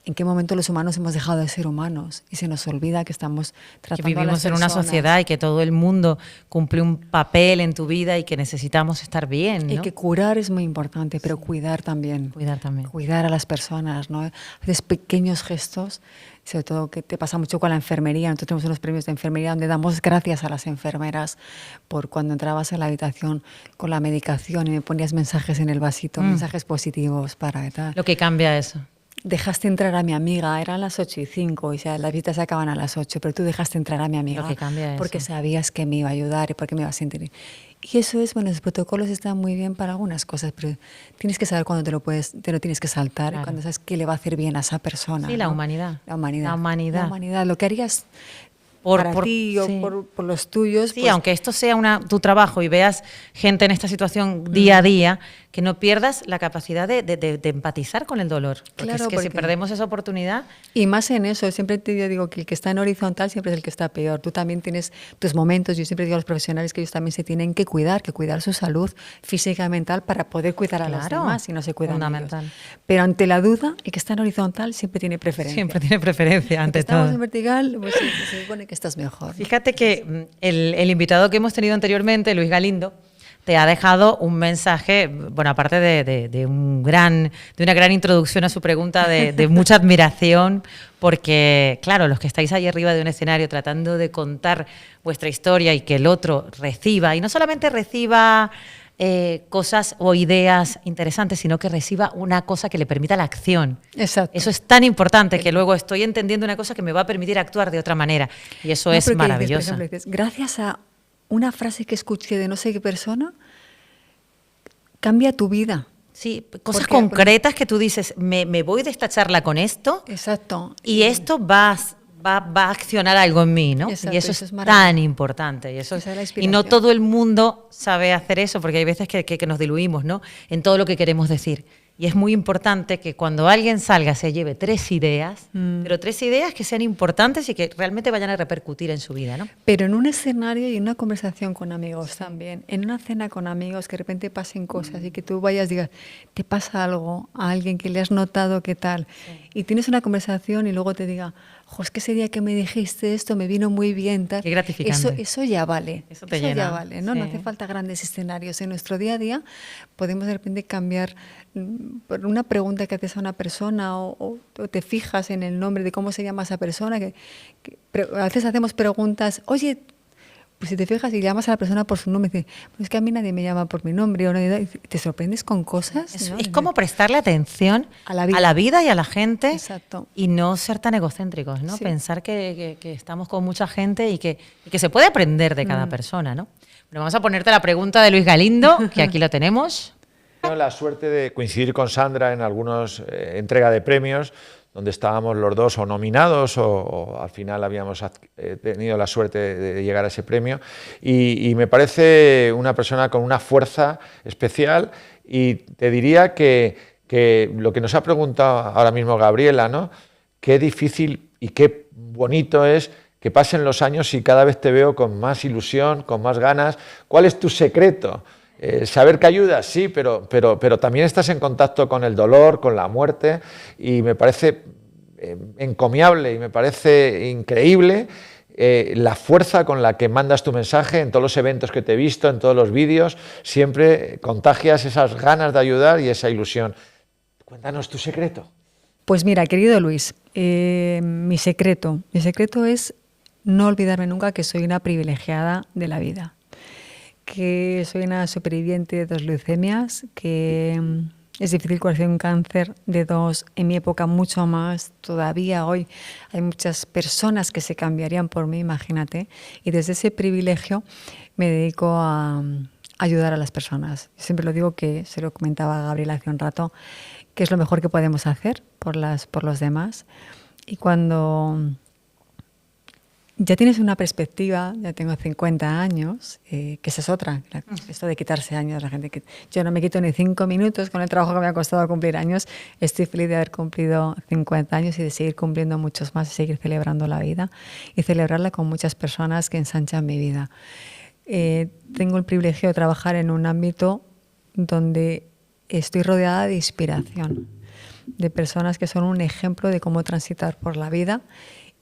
¿En qué momento los humanos hemos dejado de ser humanos? Y se nos olvida que estamos tratando que vivimos a las en una sociedad y que todo el mundo cumple un papel en tu vida y que necesitamos estar bien, ¿no? Y que curar es muy importante, pero cuidar también. Cuidar también. Cuidar a las personas, ¿no? Haces pequeños gestos, sobre todo que te pasa mucho con la enfermería. Nosotros tenemos unos premios de enfermería donde damos gracias a las enfermeras por cuando entrabas en la habitación con la medicación y me ponías mensajes en el vasito, mensajes positivos para tal. Lo que cambia eso. Dejaste entrar a mi amiga, eran las 8:05 y las visitas se acaban a las 8, pero tú dejaste entrar a mi amiga. Lo que cambia porque eso. Sabías que me iba a ayudar y porque me iba a sentir. Y eso es, bueno, los protocolos están muy bien para algunas cosas, pero tienes que saber cuándo te lo tienes que saltar, claro. Cuando sabes qué le va a hacer bien a esa persona. Sí, ¿no? La humanidad. La humanidad, lo que harías para ti o por los tuyos. Sí, pues, aunque esto sea tu trabajo y veas gente en esta situación día a día, que no pierdas la capacidad de empatizar con el dolor. Porque claro, es que si perdemos esa oportunidad... Y más en eso, siempre te digo que el que está en horizontal siempre es el que está peor. Tú también tienes tus momentos. Yo siempre digo a los profesionales que ellos también se tienen que cuidar su salud física y mental para poder cuidar a los demás y no se cuidan fundamental. Ellos. Pero ante la duda, el que está en horizontal siempre tiene preferencia. Siempre tiene preferencia ante todo. Estamos en vertical, pues se supone que estás mejor. Fíjate que el invitado que hemos tenido anteriormente, Luis Galindo, te ha dejado un mensaje, bueno, aparte de una gran introducción a su pregunta, de mucha admiración, porque, claro, los que estáis ahí arriba de un escenario tratando de contar vuestra historia y que el otro reciba, y no solamente reciba cosas o ideas interesantes, sino que reciba una cosa que le permita la acción. Exacto. Eso es tan importante, que luego estoy entendiendo una cosa que me va a permitir actuar de otra manera, y eso es maravilloso. Dices, gracias a una frase que escuché de no sé qué persona, cambia tu vida. Sí, cosas concretas que tú dices, me voy de esta charla con esto. Exacto. Y esto va a accionar algo en mí, ¿no? Exacto, y eso es tan importante. Y no todo el mundo sabe hacer eso, porque hay veces que nos diluimos, ¿no? En todo lo que queremos decir. Y es muy importante que cuando alguien salga se lleve 3 ideas, pero 3 ideas que sean importantes y que realmente vayan a repercutir en su vida, ¿no? Pero en un escenario y en una conversación con amigos también, en una cena con amigos, que de repente pasen cosas y que tú vayas y digas, te pasa algo a alguien que le has notado qué tal, y tienes una conversación y luego te diga, jo, es que ese día que me dijiste esto me vino muy bien, tal. Qué gratificante. Eso ya vale. Eso te ya llena. vale, ¿no? Sí. No hace falta grandes escenarios. En nuestro día a día podemos de repente cambiar por una pregunta que haces a una persona o te fijas en el nombre de cómo se llama esa persona. A veces hacemos preguntas, oye, pues si te fijas y llamas a la persona por su nombre, dices, pues es que a mí nadie me llama por mi nombre, o nadie, te sorprendes con cosas. ¿No? Es como prestarle atención a la vida y a la gente. Exacto. Y no ser tan egocéntricos, ¿no? Sí. Pensar que estamos con mucha gente y que se puede aprender de cada persona, ¿no? Bueno, vamos a ponerte la pregunta de Luis Galindo, que aquí lo tenemos. He tenido la suerte de coincidir con Sandra en algunas entregas de premios donde estábamos los dos o nominados o al final habíamos tenido la suerte de llegar a ese premio y me parece una persona con una fuerza especial y te diría que lo que nos ha preguntado ahora mismo Gabriela, ¿no? Qué difícil y qué bonito es que pasen los años y cada vez te veo con más ilusión, con más ganas. ¿Cuál es tu secreto? Saber que ayudas, sí, pero también estás en contacto con el dolor, con la muerte, y me parece encomiable y me parece increíble la fuerza con la que mandas tu mensaje en todos los eventos que te he visto, en todos los vídeos, siempre contagias esas ganas de ayudar y esa ilusión. Cuéntanos tu secreto. Pues mira, querido Luis, mi secreto es no olvidarme nunca que soy una privilegiada de la vida, que soy una superviviente de 2 leucemias, que es difícil curar un cáncer de 2, en mi época mucho más, todavía hoy hay muchas personas que se cambiarían por mí, imagínate, y desde ese privilegio me dedico a ayudar a las personas. Yo siempre lo digo, que se lo comentaba a Gabriela hace un rato, que es lo mejor que podemos hacer por los demás, y cuando ya tienes una perspectiva, ya tengo 50 años, que esa es otra, esto de quitarse años, la gente que yo no me quito ni 5 minutos con el trabajo que me ha costado cumplir años, estoy feliz de haber cumplido 50 años y de seguir cumpliendo muchos más y seguir celebrando la vida y celebrarla con muchas personas que ensanchan mi vida. Tengo el privilegio de trabajar en un ámbito donde estoy rodeada de inspiración, de personas que son un ejemplo de cómo transitar por la vida.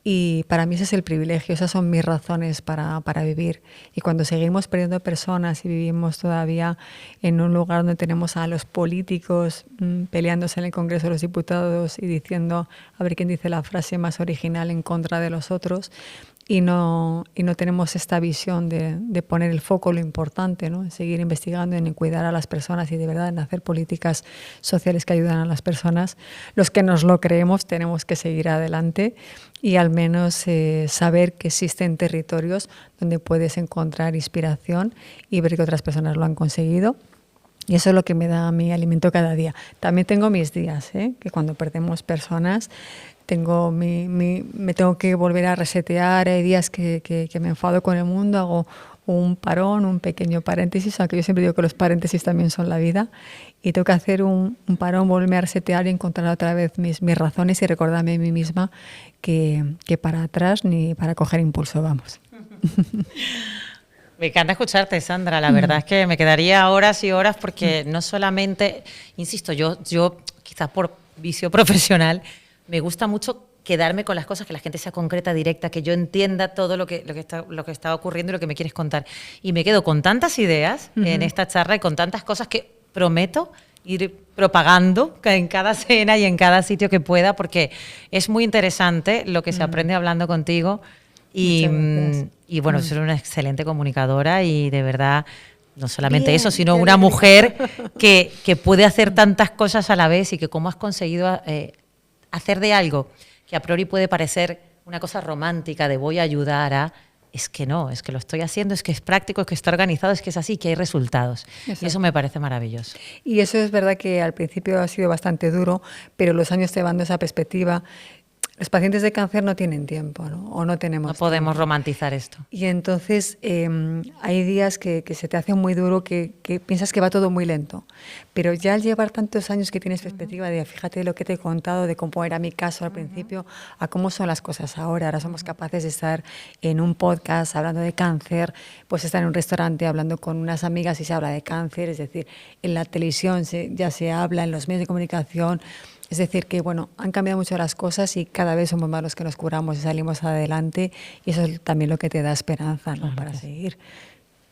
Y para mí ese es el privilegio, esas son mis razones para vivir. Y cuando seguimos perdiendo personas y vivimos todavía en un lugar donde tenemos a los políticos peleándose en el Congreso de los Diputados y diciendo a ver quién dice la frase más original en contra de los otros, y no tenemos esta visión de poner el foco en lo importante, ¿no? En seguir investigando, en cuidar a las personas y de verdad en hacer políticas sociales que ayudan a las personas, los que nos lo creemos tenemos que seguir adelante y al menos saber que existen territorios donde puedes encontrar inspiración y ver que otras personas lo han conseguido. Y eso es lo que me da mi alimento cada día. También tengo mis días, que cuando perdemos personas me tengo que volver a resetear. Hay días que me enfado con el mundo, hago un parón, un pequeño paréntesis, aunque yo siempre digo que los paréntesis también son la vida, y tengo que hacer un parón, volverme a resetear y encontrar otra vez mis razones y recordarme a mí misma que para atrás ni para coger impulso, vamos. Me encanta escucharte, Sandra. La verdad es que me quedaría horas y horas porque no solamente, insisto, yo quizás por vicio profesional, me gusta mucho quedarme con las cosas, que la gente sea concreta, directa, que yo entienda todo lo que está ocurriendo y lo que me quieres contar. Y me quedo con tantas ideas en esta charla y con tantas cosas que prometo ir propagando en cada cena y en cada sitio que pueda, porque es muy interesante lo que se aprende hablando contigo. Y bueno, eres una excelente comunicadora y de verdad, no solamente eso, sino una mujer que puede hacer tantas cosas a la vez y que cómo has conseguido hacer de algo que a priori puede parecer una cosa romántica de voy a ayudar a... Es que no, es que lo estoy haciendo, es que es práctico, es que está organizado, es que es así, que hay resultados. Exacto. Y eso me parece maravilloso. Y eso es verdad que al principio ha sido bastante duro, pero los años te van dando esa perspectiva. los pacientes de cáncer no tienen tiempo, ¿no? O no tenemos No podemos tiempo. romantizar esto. Y entonces hay días que se te hace muy duro, que piensas que va todo muy lento. Pero ya al llevar tantos años que tienes perspectiva de, fíjate lo que te he contado, de cómo era mi caso al principio, a cómo son las cosas ahora. Ahora somos capaces de estar en un podcast hablando de cáncer, pues estar en un restaurante hablando con unas amigas y se habla de cáncer. Es decir, en la televisión ya se habla, en los medios de comunicación. Es decir, que bueno, han cambiado mucho las cosas y cada vez somos más los que nos curamos y salimos adelante, y eso es también lo que te da esperanza, ¿no? Para seguir.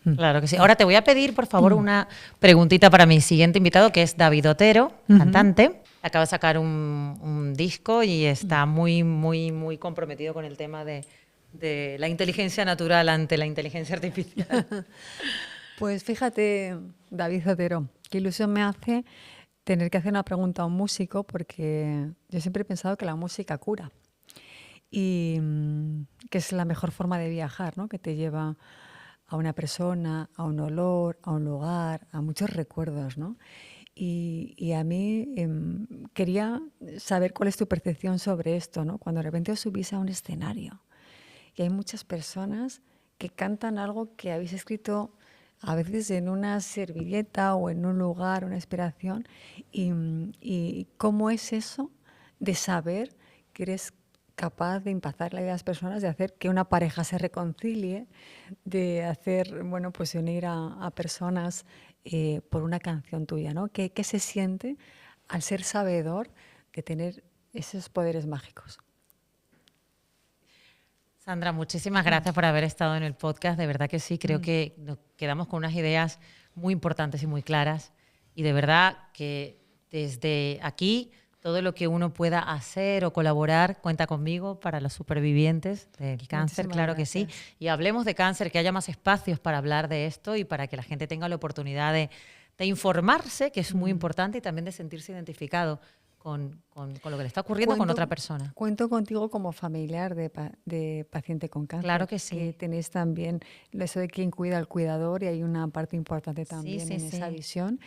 Claro que sí. Ahora te voy a pedir, por favor, una preguntita para mi siguiente invitado, que es David Otero, cantante. Acaba de sacar un disco y está muy, muy, muy comprometido con el tema de la inteligencia natural ante la inteligencia artificial. Pues fíjate, David Otero, qué ilusión me hace tener que hacer una pregunta a un músico, porque yo siempre he pensado que la música cura y que es la mejor forma de viajar, ¿no? Que te lleva a una persona, a un olor, a un lugar, a muchos recuerdos, ¿no? Y a mí quería saber cuál es tu percepción sobre esto, ¿no? Cuando de repente os subís a un escenario y hay muchas personas que cantan algo que habéis escrito a veces en una servilleta o en un lugar, una inspiración, y cómo es eso de saber que eres capaz de impactar la vida de las personas, de hacer que una pareja se reconcilie, de hacer, bueno, pues unir a personas por una canción tuya, ¿no? ¿Qué se siente al ser sabedor de tener esos poderes mágicos? Sandra, muchísimas gracias por haber estado en el podcast. De verdad que sí, creo que nos quedamos con unas ideas muy importantes y muy claras. Y de verdad que desde aquí, todo lo que uno pueda hacer o colaborar, cuenta conmigo para los supervivientes del cáncer, Muchísimas claro gracias. que sí. Y hablemos de cáncer, que haya más espacios para hablar de esto y para que la gente tenga la oportunidad de informarse, que es muy importante, y también de sentirse identificado con lo que le está ocurriendo con otra persona. Cuento contigo como familiar de paciente con cáncer. Claro que sí. Que tenéis también eso de quien cuida al cuidador, y hay una parte importante también sí, en esa visión.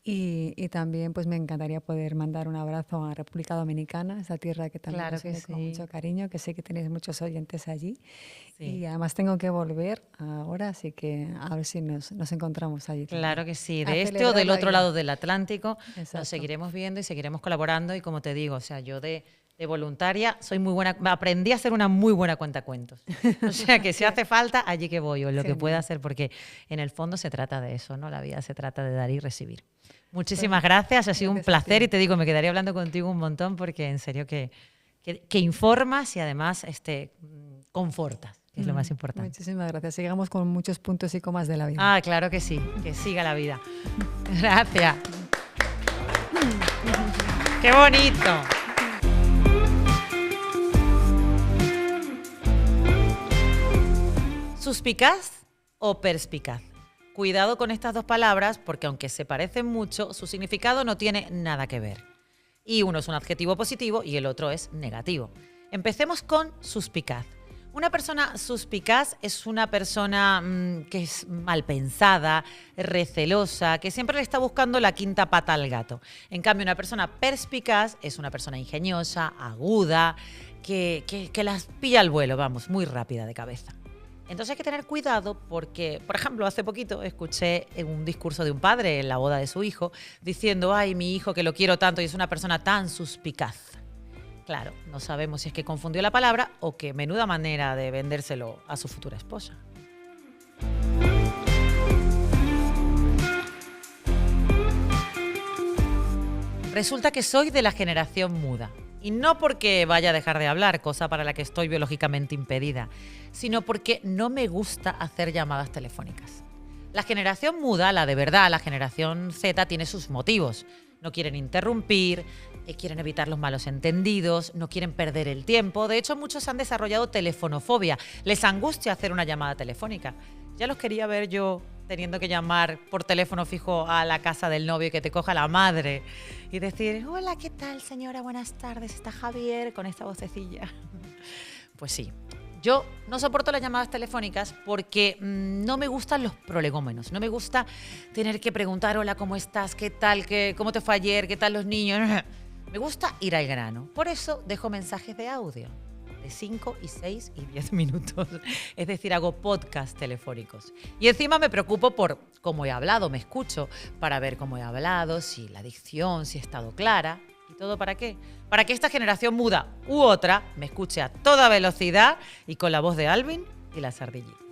Y también pues me encantaría poder mandar un abrazo a República Dominicana, esa tierra que también Claro nos que tiene con sí. mucho cariño, que sé que tenéis muchos oyentes allí. Sí. Y además tengo que volver ahora, así que a ver si nos encontramos allí. Claro también. que sí, A de este o celebrar del la otro vida. lado del Atlántico Exacto. nos seguiremos viendo y seguiremos colaborando, y como te digo, o sea, yo de voluntaria soy muy buena, aprendí a ser una muy buena cuentacuentos. O sea, que si hace falta, allí que voy, o en lo que Genial. pueda hacer, porque en el fondo se trata de eso, ¿no? La vida se trata de dar y recibir. Muchísimas gracias, ha sido un gracias a ti. placer, y te digo, me quedaría hablando contigo un montón, porque en serio que informas y además confortas, que es lo más importante. Muchísimas gracias. Sigamos con muchos puntos y comas de la vida. Ah, claro que sí, que siga la vida. Gracias. ¡Qué bonito! ¿Suspicaz o perspicaz? Cuidado con estas dos palabras, porque aunque se parecen mucho, su significado no tiene nada que ver. Y uno es un adjetivo positivo y el otro es negativo. Empecemos con suspicaz. Una persona suspicaz es una persona que es mal pensada, recelosa, que siempre le está buscando la quinta pata al gato. En cambio, una persona perspicaz es una persona ingeniosa, aguda, que las pilla al vuelo, vamos, muy rápida de cabeza. Entonces hay que tener cuidado porque, por ejemplo, hace poquito escuché un discurso de un padre en la boda de su hijo diciendo: ay, mi hijo que lo quiero tanto y es una persona tan suspicaz. Claro, no sabemos si es que confundió la palabra o que menuda manera de vendérselo a su futura esposa. Resulta que soy de la generación muda. Y no porque vaya a dejar de hablar, cosa para la que estoy biológicamente impedida, sino porque no me gusta hacer llamadas telefónicas. La generación muda, la de verdad, la generación Z, tiene sus motivos. No quieren interrumpir, quieren evitar los malos entendidos, no quieren perder el tiempo. De hecho, muchos han desarrollado telefonofobia. Les angustia hacer una llamada telefónica. Ya los quería ver yo teniendo que llamar por teléfono fijo a la casa del novio y que te coja la madre y decir: hola, ¿qué tal, señora? Buenas tardes, está Javier, con esta vocecilla. Pues sí, yo no soporto las llamadas telefónicas porque no me gustan los prolegómenos, no me gusta tener que preguntar: hola, ¿cómo estás? ¿Qué tal? ¿Cómo te fue ayer? ¿Qué tal los niños? Me gusta ir al grano. Por eso dejo mensajes de audio de 5 y 6 y 10 minutos. Es decir, hago podcast telefónicos. Y encima me preocupo por cómo he hablado, me escucho para ver cómo he hablado, si la dicción, si he estado clara. ¿Y todo para qué? Para que esta generación muda u otra me escuche a toda velocidad y con la voz de Alvin y las ardillitas.